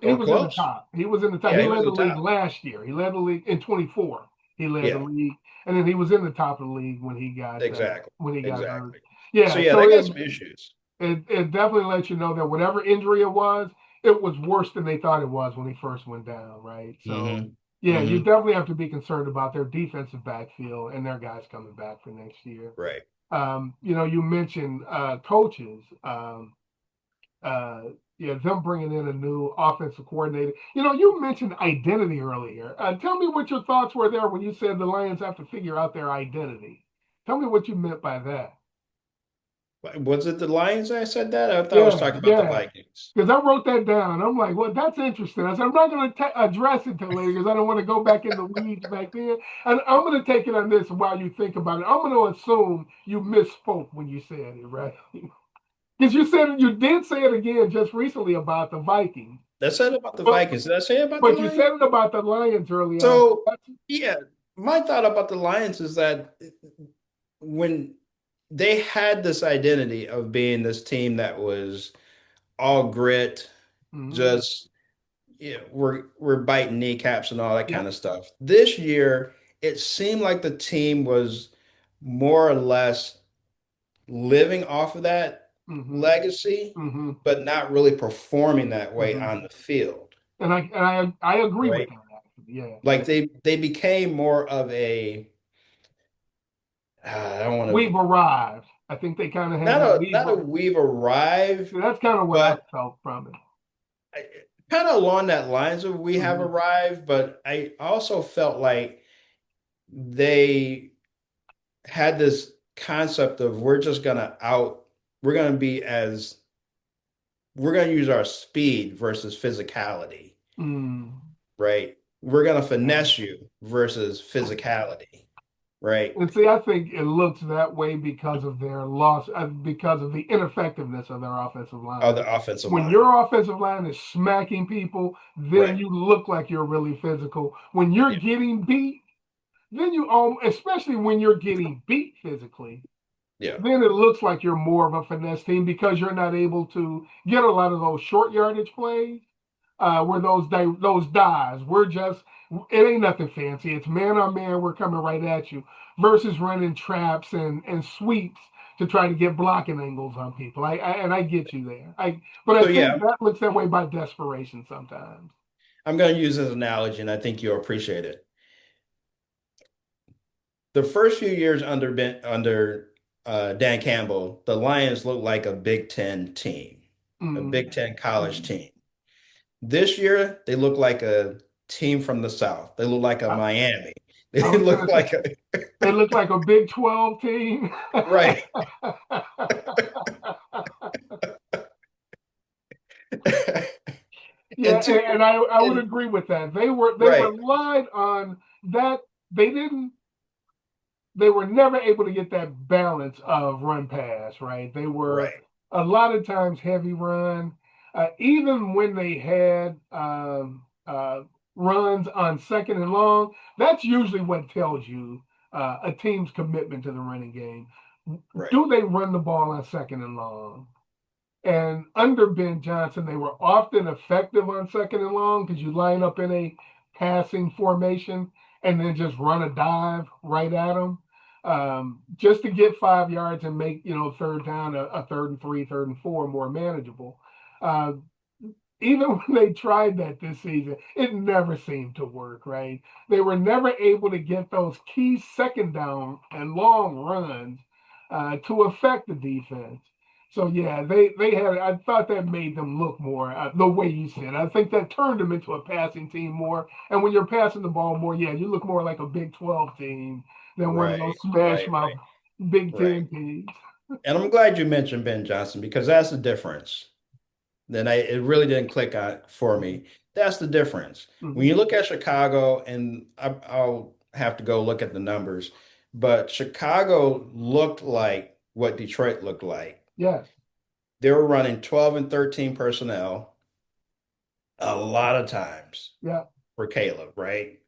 He Or was in the close. top. He was in the top. Yeah, He he was led the in league top. last year. He led the league in 24. He led the Yeah, league, and then he was in the top of the league exactly. when he got hurt. Exactly. So Yeah, yeah, so they got some issues. it definitely lets you know that whatever injury it was worse than they thought it was when he first went down, right? So Hmm. yeah, you Hmm. definitely have to be concerned about their defensive backfield and their guys coming back for next year. Right. You mentioned coaches. Uh, yeah, them bringing in a new offensive coordinator. You mentioned identity earlier. Tell me what your thoughts were there when you said the Lions have to figure out their identity. Tell me what you meant by that. Was it the Lions that said that? I thought I was Yeah, talking about the yeah. Vikings. Because I wrote that down. I'm like, well, that's interesting. I said, I'm not going to address it till later because I don't want to go back in the weeds back then. And I'm going to take it on this while you think about it. I'm going to assume you misspoke when you said it, right? Because you did say it again just recently about the Vikings. That said about the But Vikings. Did I say about the But you Lions? said it about the Lions early on. So yeah, my thought about the Lions is that when they had this identity of being this team that was all grit, Mhm. just we're biting kneecaps and all that kind Yep. of stuff. This year, it seemed like the team was more or less living off of that Hmm. legacy, Hmm. but not really performing that way Hmm. on the field, And I agree with right? that actually. Yeah, Like yeah. they became more of a I don't want We've to arrived. I think they kind of had not that. a we've arrived, That's kind of what I but felt from it. kind of along that lines of we have Hmm. arrived, but I also felt like they had this concept of we're gonna be as we're gonna use our speed versus physicality, Mm. right? We're gonna Yeah. finesse you versus physicality, right? And see, I think it looks that way because of their loss, because of the ineffectiveness of their offensive Of line. the offensive When line. your offensive line is smacking people, then Right. you look like you're really physical. When you're Yeah. getting beat, then especially when you're getting beat physically, Yeah. then it looks like you're more of a finesse team because you're not able to get a lot of those short yardage plays where those dives. It ain't nothing fancy. It's man on man. We're coming right at you versus running traps and sweeps to try to get blocking angles on people. And I get you there. But I So yeah, think that looks that way by desperation sometimes. I'm gonna use this analogy and I think you'll appreciate it. The first few years under Dan Campbell, the Lions looked like a Big Ten team, a Mm, Big Ten college mm. team. This year, they look like a team from the South. They look like a I, Miami. I They was look gonna say like a they look like a Big 12 team. right. Yeah, And two and I would and agree with that. They right, relied on that. They didn't. They were never able to get that balance of run pass. Right. They were right. a lot of times heavy run. Even when they had runs on second and long, that's usually what tells you a team's commitment to the running game. Right. Do they run the ball on second and long? And under Ben Johnson, they were often effective on second and long because you line up in a passing formation and then just run a dive right at them, just to get 5 yards and make third down a third and three, third and four more manageable. Uh, Even when they tried that this season, it never seemed to work, right? They were never able to get those key second down and long runs to affect the defense. So yeah, they had. I thought that made them look more the way you said. I think that turned them into a passing team more. And when you're passing the ball more, yeah, you look more like a Big 12 team than one of Right. those smash Right. mouth Right. Big Right. 10 teams. And I'm glad you mentioned Ben Johnson because that's the difference. Then it really didn't click on for me. That's the difference. When Mm-hmm. you look at Chicago, and I'll have to go look at the numbers, but Chicago looked like what Detroit looked like. Yes. They were running 12 and 13 personnel a lot of times Yeah. for Caleb, right?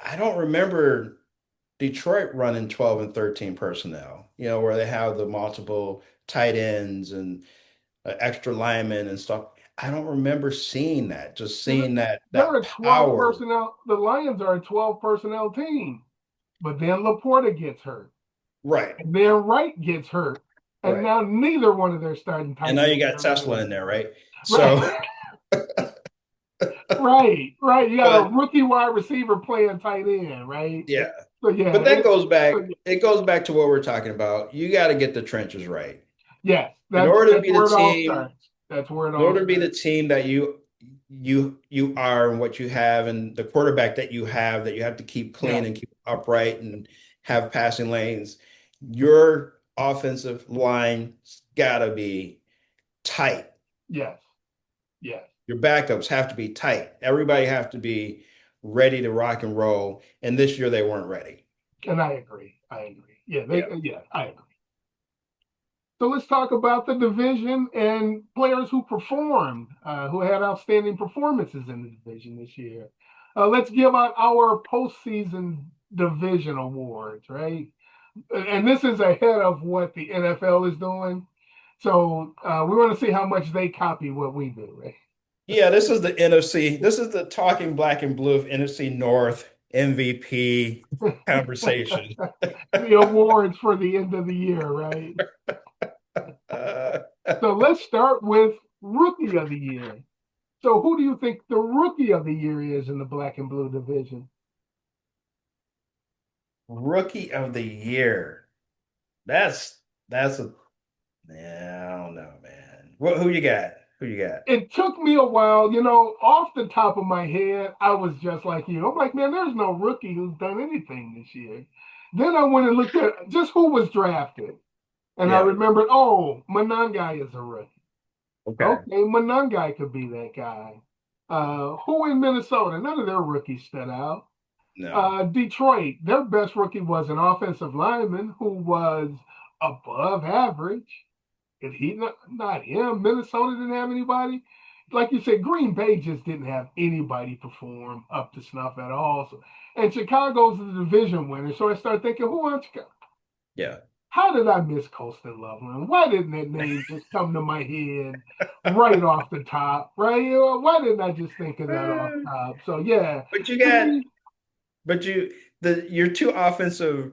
I don't remember Detroit running 12 and 13 personnel, where they have the multiple tight ends and extra linemen and stuff. I don't remember seeing that, just seeing They're that a 12 power. personnel. The Lions are a 12 personnel team. But then Laporta gets hurt. Right, And then Wright gets hurt. And right. now neither one of their starting And tight now you ends got are Tesla in available. there, right? Right. So, Right. Right. You got a but rookie wide receiver playing tight end, right? yeah, So yeah, but that goes so, back, it goes back to what we're talking about. You got to get the trenches right. yes, In that's order to that's be the where it all team, starts. That's where it in all order to be the starts. team that you are and what you have and the quarterback that you have to keep Yeah. clean and keep upright and have passing lanes, your offensive line's gotta be tight. Yes. Yes. Your backups have to be tight. Everybody have to be ready to rock and roll. And this year they weren't ready. And I agree. I agree. Yeah. Yeah, I agree. So let's talk about the division and players who performed, who had outstanding performances in the division this year. Let's give out our postseason division awards, right? And this is ahead of what the NFL is doing. So we want to see how much they copy what we do, right? Yeah, this is the NFC. This is the talking black and blue of NFC North MVP conversation. The awards for the end of the year, right? Uh, So let's start with Rookie of the Year. So who do you think the Rookie of the Year is in the black and blue division? Rookie of the year. That's a yeah, I don't know, man. Who you got? Who you got? It took me a while, off the top of my head, I was just like you. I'm like, man, there's no rookie who's done anything this year. Then I went and looked at just who was drafted. And I Yeah. remembered, oh, Monangai is a rookie. Okay. Okay, Monangai could be that guy. Who in Minnesota? None of their rookies stood out. No. Detroit, their best rookie was an offensive lineman who was above average. If he not him, Minnesota didn't have anybody. Like you said, Green Bay just didn't have anybody perform up to snuff at all. So, and Chicago's the division winner. So I started thinking, who on Chicago? Yeah. How did I miss Colston Loveland? Why didn't that name just come to my head right off the top? Right? Why didn't I just think of that off Uh, top? So yeah, But you to got me, but your two offensive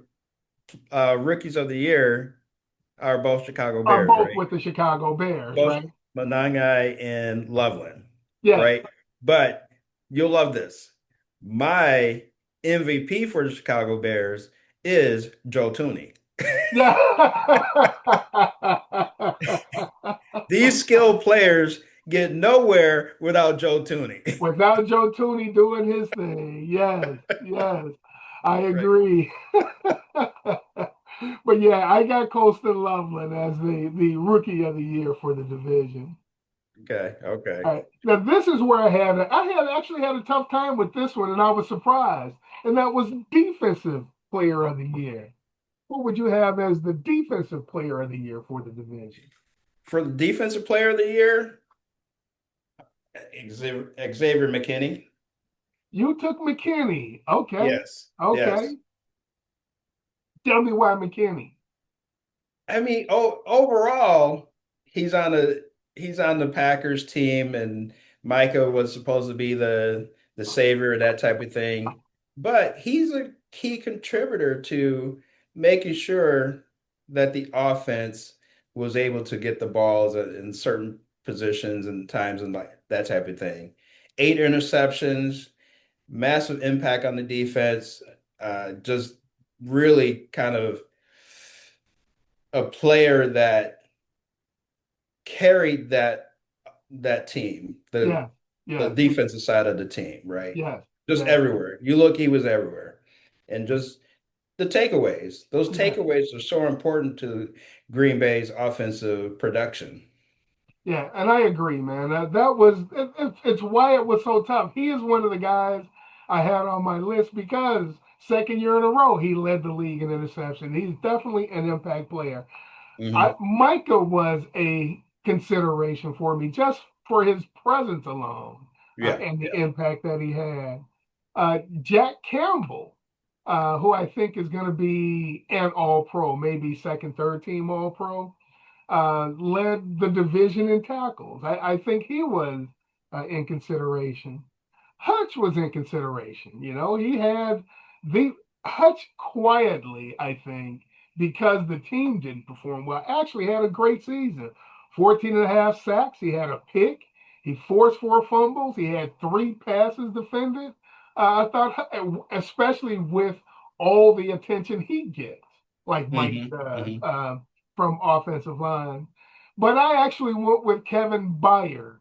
rookies of the year are both Chicago are Bears, both right? with the Chicago Bears, Both right? Monangai and Loveland, Yes. right? But you'll love this. My MVP for the Chicago Bears is Joe Tooney. Yeah. These skilled players get nowhere without Joe Tooney. Without Joe Tooney doing his thing. Yes, yes. I Right. agree. But yeah, I got Colston Loveland as the rookie of the year for the division. Okay. Okay. All right. Now this is where I had actually had a tough time with this one, and I was surprised. And that was defensive player of the year. Who would you have as the defensive player of the year for the division? For the defensive player of the year, Xavier McKinney. You took McKinney. Okay. Yes, yes. Okay. Tell me why McKinney. I mean, overall, he's on a he's on the Packers team, and Micah was supposed to be the savior, that type of thing. But he's a key contributor to making sure that the offense was able to get the balls in certain positions and times and like that type of thing. 8 interceptions, massive impact on the defense. Just really kind of a player that carried that team, Yes. the Yes. defensive side of the team, right? Yes. Just Yes. everywhere. You look, he was everywhere. And just the takeaways. Those Yes. takeaways are so important to Green Bay's offensive production. Yeah, and I agree, man. That was it's why it was so tough. He is one of the guys I had on my list because second year in a row he led the league in interception. He's definitely an impact player. Hmm. Micah was a consideration for me just for his presence alone Yeah, and the yeah. impact that he had. Jack Campbell, who I think is going to be an All Pro, maybe second, third team All Pro, led the division in tackles. I think he was in consideration. Hutch was in consideration. You know, he had the Hutch quietly, I think, because the team didn't perform well, actually had a great season. 14 and a half sacks. He had a pick. He forced 4 fumbles. He had 3 passes defended. I thought, especially with all the attention he gets, like Mike Hmm. does. Hmm. From offensive line. But I actually went with Kevin Byard,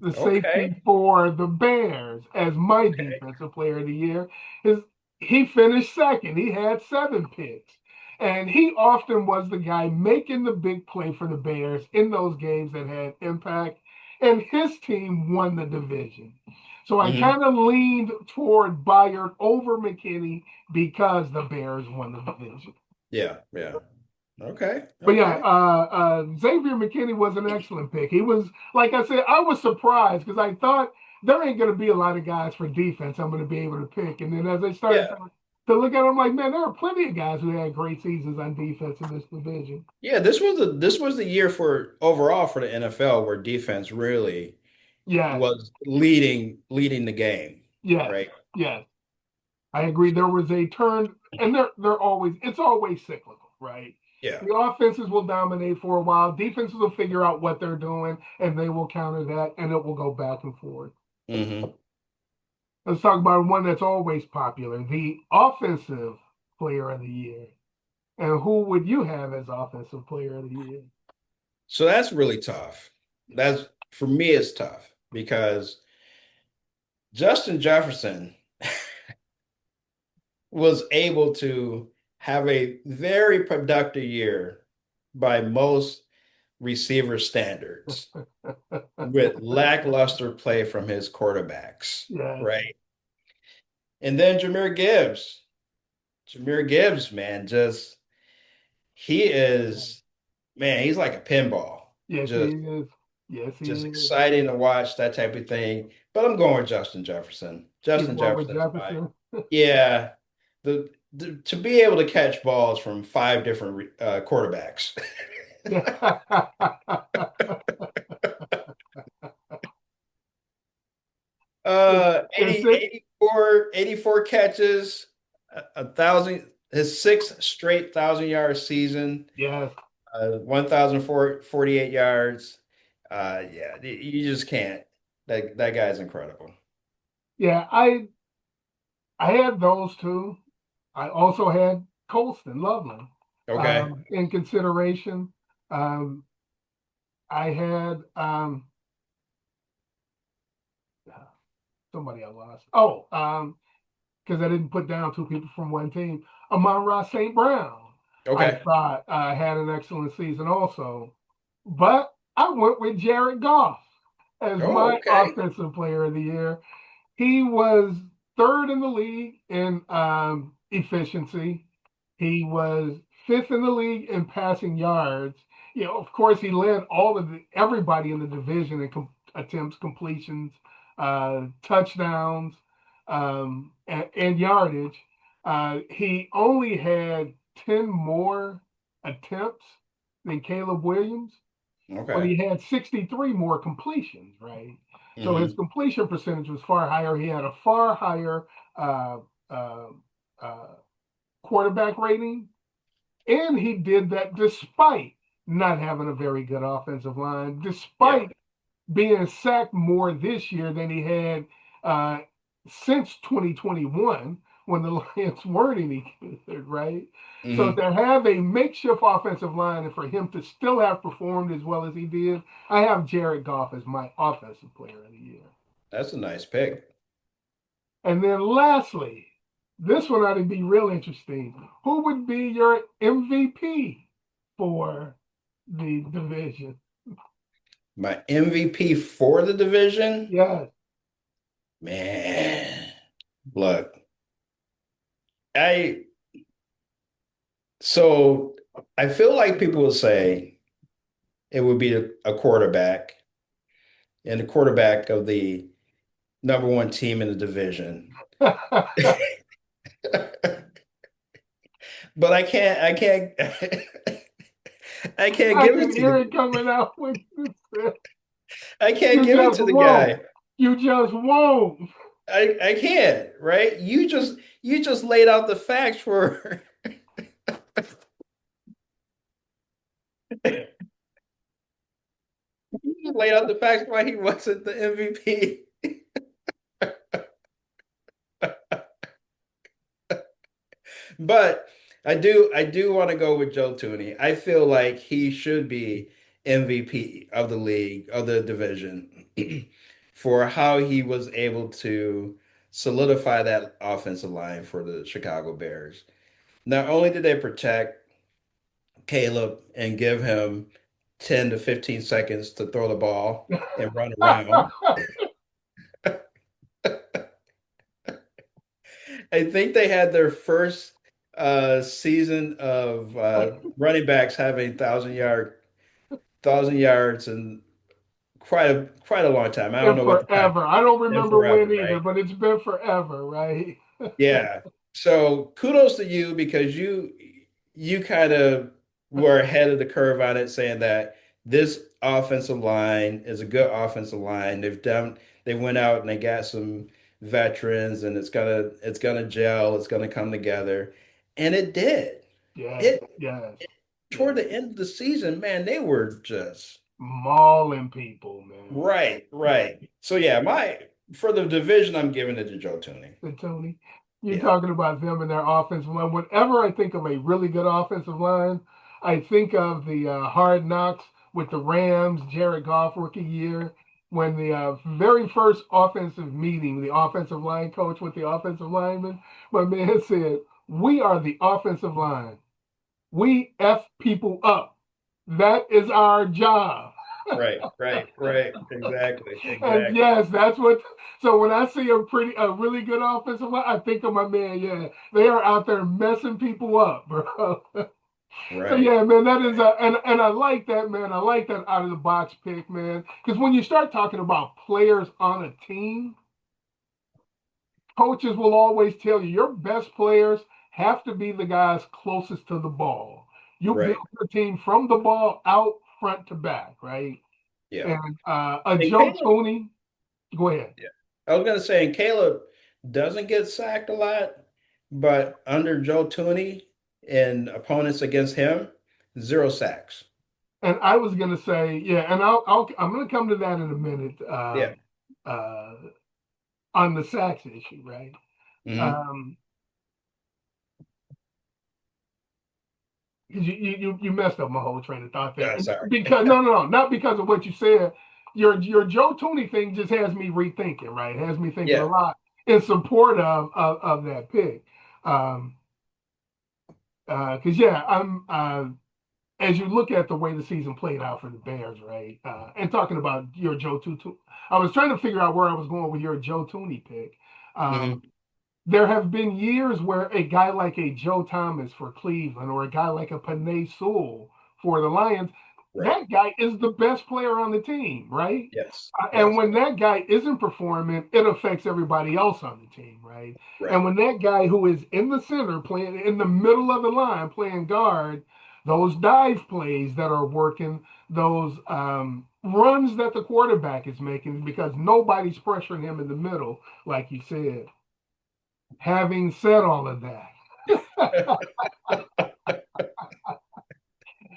the Okay. safety for the Bears, as my Okay. defensive player of the year. His He finished second. He had 7 picks. And he often was the guy making the big play for the Bears in those games that had impact. And his team won the division. So I Hmm. kind of leaned toward Byard over McKinney because the Bears won the division. Yeah, yeah. Okay. But yeah, Okay. Xavier McKinney was an excellent pick. He was, like I said, I was surprised because I thought there ain't going to be a lot of guys for defense I'm going to be able to pick. And then as I started Yeah. to look at them, I'm like, man, there are plenty of guys who had great seasons on defense in this division. Yeah, this was the year for overall for the NFL where defense really Yes, was leading the game, yes, right? yes. I agree. There was a turn, and it's always cyclical, right? Yeah. The offenses will dominate for a while. Defenses will figure out what they're doing, and they will counter that, and it will go back and forth. Hmm. Let's talk about one that's always popular, the offensive player of the year. And who would you have as offensive player of the year? So that's really tough. That's for me, it's tough because Justin Jefferson was able to have a very productive year by most receiver standards with lackluster play from his quarterbacks, Yes, right? And then Jameer Gibbs, man, just he is, man, he's like a pinball. yes, he Just is. Yes, he just is. exciting to watch that type of thing. But I'm going with Justin Jefferson. You're Justin going with Jefferson's my, Jefferson. yeah. To be able to catch balls from 5 different quarterbacks. It's 80, it. 84 catches, a thousand, his sixth straight 1,000-yard season, Yes. 1,048 yards. Yeah, you just can't. That guy's incredible. Yeah, I had those two. I also had Colston Loveland Okay. in consideration. Um, I had somebody I lost. Oh, because I didn't put down 2 people from one team. Amon-Ra St. Brown, I Okay. thought had an excellent season also. But I went with Jared Goff as Oh, my okay. offensive player of the year. He was third in the league in efficiency. He was fifth in the league in passing yards. You know, of course, he led everybody in the division in attempts, completions, touchdowns. and yardage. He only had 10 more attempts than Caleb Williams, but Okay. he had 63 more completions, right? So his Hmm. completion percentage was far higher. He had a far higher uh, uh, uh, quarterback rating, and he did that despite not having a very good offensive line, Yeah. despite being sacked more this year than he had uh, since 2021 when the Lions weren't any good, right? So Hmm. to have a makeshift offensive line and for him to still have performed as well as he did, I have Jared Goff as my offensive player of the year. That's a nice pick. And then lastly, this one ought to be real interesting. Who would be your MVP for the division? My MVP for the division, Yes. man. Look, I so I feel like people will say it would be a quarterback and the quarterback of the number one team in the division. But I can't I give it can to hear it coming out when you said I can't you give it just to the won't. guy. You just won't. I can't, right? You just laid out the facts for you just laid out the facts why he wasn't the MVP. But I do want to go with Joe Tooney. I feel like he should be MVP of the league, of the division, for how he was able to solidify that offensive line for the Chicago Bears. Not only did they protect Caleb and give him 10 to 15 seconds to throw the ball and run around, I think they had their first season of running backs having 1,000 yards and quite a long time. I don't Been know what the time forever. I don't and remember forever, when either, right? but it's been forever, right? Yeah. So kudos to you because you kind of were ahead of the curve on it, saying that this offensive line is a good offensive line. They went out and they got some veterans and it's gonna gel, it's gonna come together. And it did. Yes, It yes, toward yes. the end of the season, man, they were just Mauling people, man. right, right. So yeah, my for the division, I'm giving it to Joe Tooney. And Tony, you're Yeah. talking about them and their offensive line. Whenever I think of a really good offensive line, I think of the Hard Knocks with the Rams, Jared Goff rookie year, when the very first offensive meeting, the offensive line coach with the offensive lineman, my man said, "We are the offensive line. We F people up. That is our job." Right, right, right. Exactly, And exactly. yes, that's what. So when I see a really good offensive line, I think of my man. Yeah, they are out there messing people up, bro. So Right, yeah, man, that is and I like that, man. I like that out of the box pick, man. Because when you start talking about players on a team, coaches will always tell you your best players have to be the guys closest to the ball. You build right. your team from the ball out front to back, right? Yeah. And a And Joe Caleb, Tony, go ahead. yeah. I was gonna say, and Caleb doesn't get sacked a lot, but under Joe Tooney and opponents against him, zero sacks. And I was going to say, yeah, and I'm going to come to that in a minute Yeah. uh, on the sacks issue, right? Hmm. Um, 'Cause you messed up my whole train of thought there, Yeah, and sorry. because no, not because of what you said. Your Joe Tooney thing just has me rethinking, right? Has me thinking a Yeah. lot in support of that pick. Um, because yeah, I'm as you look at the way the season played out for the Bears, right? And talking about your Joe Tooney, I was trying to figure out where I was going with your Joe Tooney pick. Hmm. Um, there have been years where a guy like a Joe Thomas for Cleveland or a guy like a Panay Sewell for the Lions Right. that guy is the best player on the team, right? Yes. And Yes. when that guy isn't performing, it affects everybody else on the team, right? Right. And when that guy who is in the center playing in the middle of the line playing guard, those dive plays that are working, those runs that the quarterback is making because nobody's pressuring him in the middle, like you said. Having said all of that,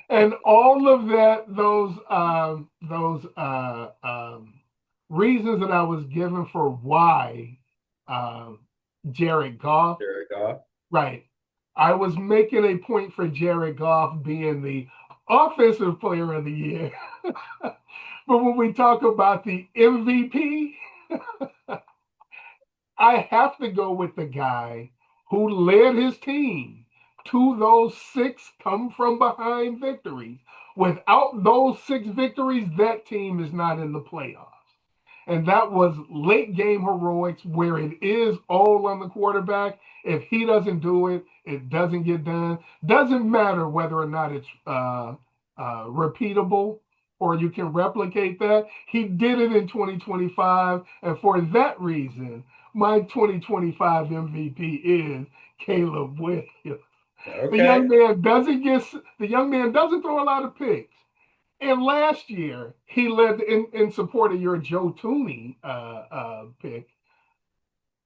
and all of that, those reasons that I was given for why um, Jared Goff, There we go. right? I was making a point for Jared Goff being the offensive player of the year. But when we talk about the MVP, I have to go with the guy who led his team to those six come from behind victories. Without those six victories, that team is not in the playoffs. And that was late game heroics where it is all on the quarterback. If he doesn't do it, it doesn't get done. Doesn't matter whether or not it's repeatable or you can replicate that. He did it in 2025. And for that reason, my 2025 MVP is Caleb Williams. The young Okay. man doesn't get the young man doesn't throw a lot of picks. And last year, he led in support of your Joe Tooney pick.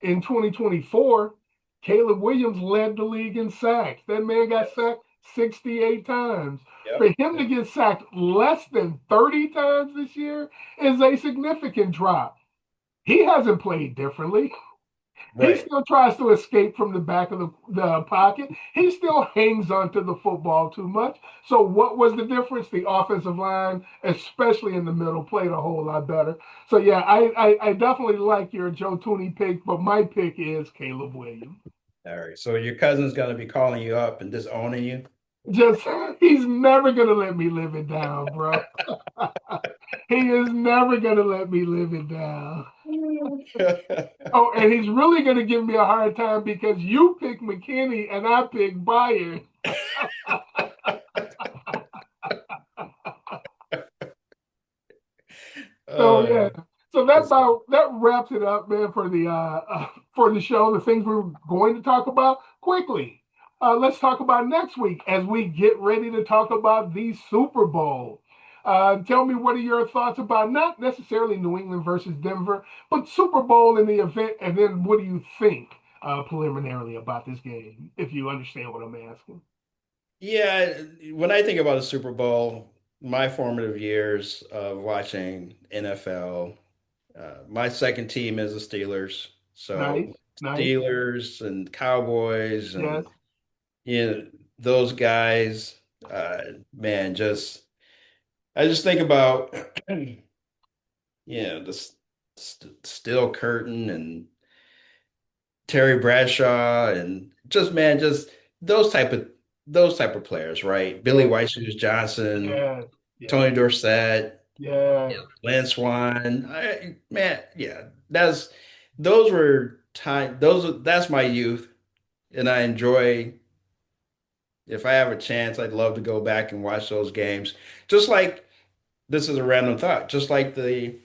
In 2024, Caleb Williams led the league in sacks. That man got Yes. sacked 68 times. For Yep. him to Yep. get sacked less than 30 times this year is a significant drop. He hasn't played differently. He Right. still tries to escape from the back of the pocket. He still hangs onto the football too much. So, what was the difference? The offensive line, especially in the middle, played a whole lot better. So, yeah, I definitely like your Joe Tooney pick, but my pick is Caleb Williams. All right. So your cousin's gonna be calling you up and disowning you. Just, he's never going to let me live it down, bro. He is never going to let me live it down. Oh, and he's really going to give me a hard time because you pick McKinney and I pick Bayern. So yeah, Uh, so that that's about that wraps it up, man, for the show. The things we're going to talk about quickly. Let's talk about next week as we get ready to talk about the Super Bowl. Tell me what are your thoughts about not necessarily New England versus Denver, but Super Bowl in the event, and then what do you think preliminarily about this game, if you understand what I'm asking? yeah. When I think about a Super Bowl, my formative years of watching NFL, my second team is the Steelers. Nice, So nice, Steelers and Cowboys yes, and you know those guys, man, just I just think about the Steel Curtain and Terry Bradshaw and just man, just those type of those type of players, right? Billy yes, White Shoes Johnson, yes, yes, Tony Dorsett, yes, Lynn Swan. Man, yeah, those were time. That's my youth, and I enjoy. If I have a chance, I'd love to go back and watch those games. Just like this is a random thought, just like the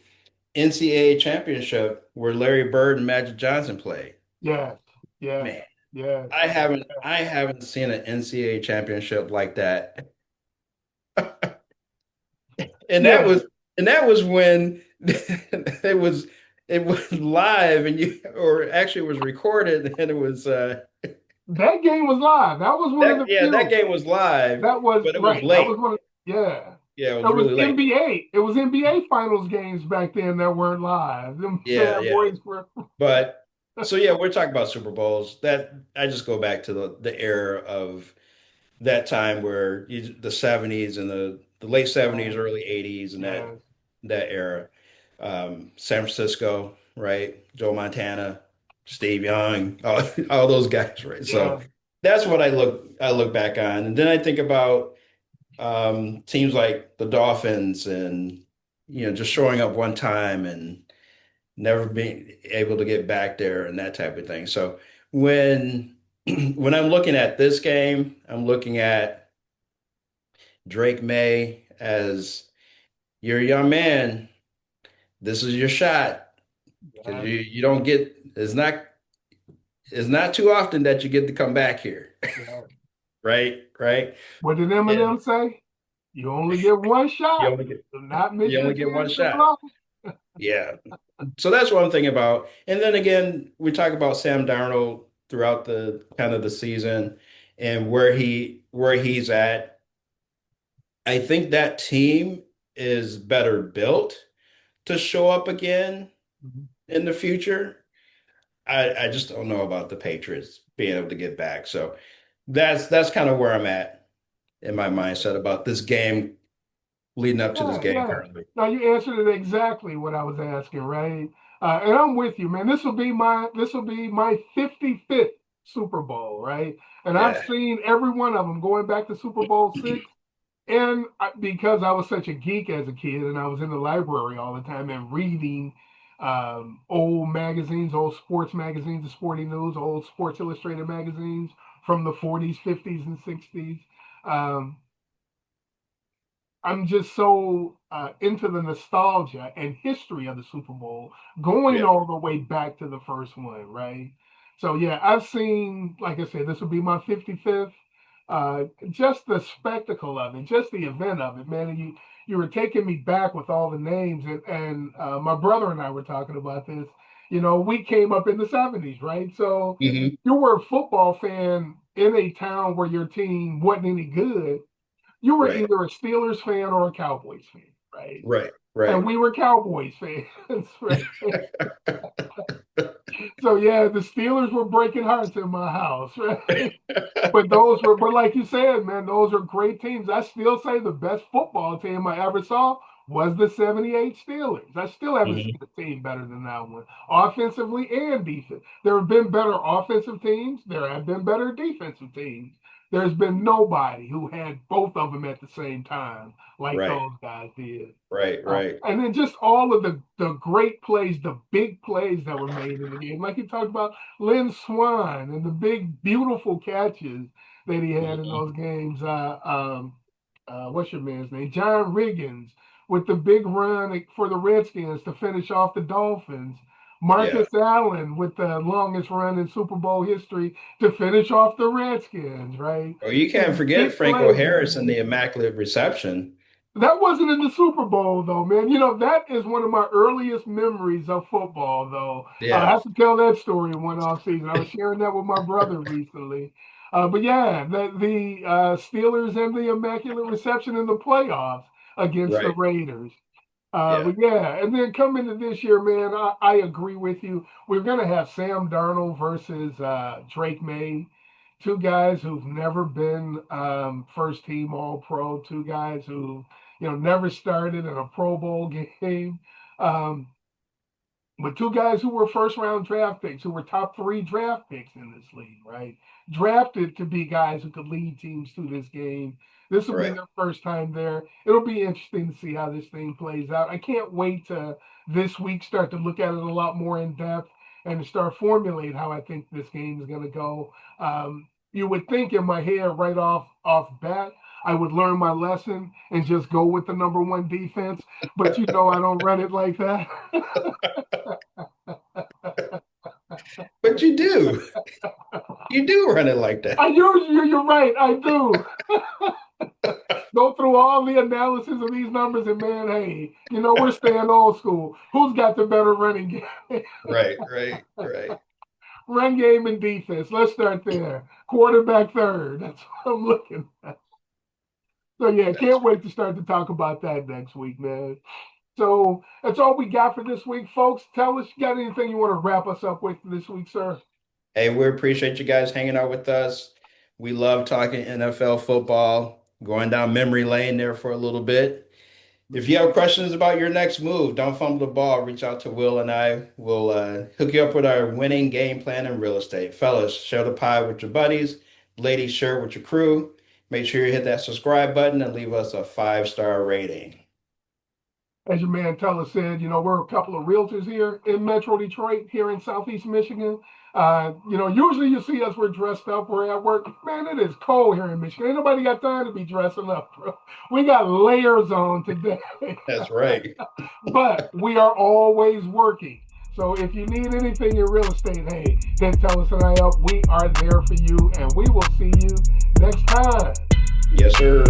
NCAA championship where Larry Bird and Magic Johnson played. yes, yes, Man, yes. I haven't seen an NCAA championship like that. And that Yeah, was and that was when it was live and you or actually it was recorded and it was that game was live. That was one of that the yeah, that few. game was live, That was but it was right. That was late. one. Yeah, Yeah, it was it was really late. NBA. It was NBA finals games back then that weren't live. Them Yeah, bad yeah. boys were. But so yeah, we're talking about Super Bowls. That I just go back to the era of that time where the 70s and the late 70s, Yeah, early 80s and that yes, that era. San Francisco, right? Joe Montana, Steve Young, all those guys, right? So yeah, that's what I look back on. And then I think about teams like the Dolphins and just showing up one time and never being able to get back there and that type of thing. So when when I'm looking at this game, I'm looking at Drake May as you're a young man, this is your shot because Yeah, you don't get it's not too often that you get to come back here. yeah. Right? Right? What did And Eminem say? You only get one you shot. only get Do not miss you your only get one chance to shot. blow. Yeah. So that's what I'm thinking about. And then again, we talk about Sam Darnold throughout the kind of the season and where he's at. I think that team is better built to show up again Mhm. in the future. I just don't know about the Patriots being able to get back. So that's kind of where I'm at in my mindset about this game leading up to this Yeah, game yeah. currently. Now you answered it exactly what I was asking, right? And I'm with you, man. This will be my 55th Super Bowl, right? And I've Yeah. seen every one of them going back to Super Bowl six. And because I was such a geek as a kid, and I was in the library all the time and reading old magazines, old sports magazines, the Sporting News, old Sports Illustrated magazines from the 40s, 50s, and 60s. Um, I'm just so into the nostalgia and history of the Super Bowl, going Yeah. all the way back to the first one, right? So yeah, I've seen, like I said, this will be my 55th. Just the spectacle of it, just the event of it, man. And you were taking me back with all the names, and my brother and I were talking about this. You know, we came up in the 70s, right? So Hmm. you were a football fan in a town where your team wasn't any good. You were Right. either a Steelers fan or a Cowboys fan, right? Right. And Right. we were Cowboys fans, right? So yeah, the Steelers were breaking hearts in my house, right? But like you said, man, those are great teams. I still say the best football team I ever saw was the '78 Steelers. I still haven't seen Hmm. a team better than that one, offensively and defense. There have been better offensive teams. There have been better defensive teams. There's been nobody who had both of them at the same time like Right. those guys did. Right. Right. And then just all of the great plays, the big plays that were made in the game, like you talked about Lynn Swan and the big beautiful catches that he had in Hmm. those games. What's your man's name? John Riggins with the big run for the Redskins to finish off the Dolphins. Yeah. Marcus Allen with the longest run in Super Bowl history to finish off the Redskins, right? Well, you Just can't forget big Franco plays that Harris and were the made. immaculate reception. That wasn't in the Super Bowl, though, man. You know, that is one of my earliest memories of football, though. I Yeah. have to tell that story in one off season. I was sharing that with my brother recently. But yeah, the Steelers and the immaculate reception in the playoffs against the Right. Raiders. Yeah. But yeah, and then coming to this year, man, I agree with you. We're going to have Sam Darnold versus Drake May, two guys who've never been first team All Pro, two guys who never started in a Pro Bowl game. Um, but two guys who were first round draft picks, who were top three draft picks in this league, right? Drafted to be guys who could lead teams to this game. This will be Right. their first time there. It'll be interesting to see how this thing plays out. I can't wait to this week start to look at it a lot more in depth and to start formulate how I think this game is going to go. You would think in my head right off bat, I would learn my lesson and just go with the number one defense. But I don't run it like that. But you do. You do run it like that. You're right. I do. Go through all the analysis of these numbers, and man, hey, we're staying old school. Who's got the better running game? Right. Right. Right. Run game and defense. Let's start there. Quarterback third. That's what I'm looking at. So yeah, That's can't wait to start to talk about that next week, man. So that's all we got for this week, folks. Tell us, you got anything you want to wrap us up with this week, sir? Hey, we appreciate you guys hanging out with us. We love talking NFL football, going down memory lane there for a little bit. If you have questions about your next move, don't fumble the ball. Reach out to Will and I. We'll hook you up with our winning game plan in real estate. Fellas, share the pie with your buddies. Ladies, share it with your crew. Make sure you hit that subscribe button and leave us a 5-star rating. As your man Tellis said, we're a couple of realtors here in Metro Detroit, here in Southeast Michigan. Usually you see us, we're dressed up, we're at work. Man, it is cold here in Michigan. Ain't nobody got time to be dressing up, bro. We got layers on today. That's right. But we are always working. So if you need anything in real estate, hey, hit Tellis and I up. We are there for you, and we will see you next time. Yes, sir.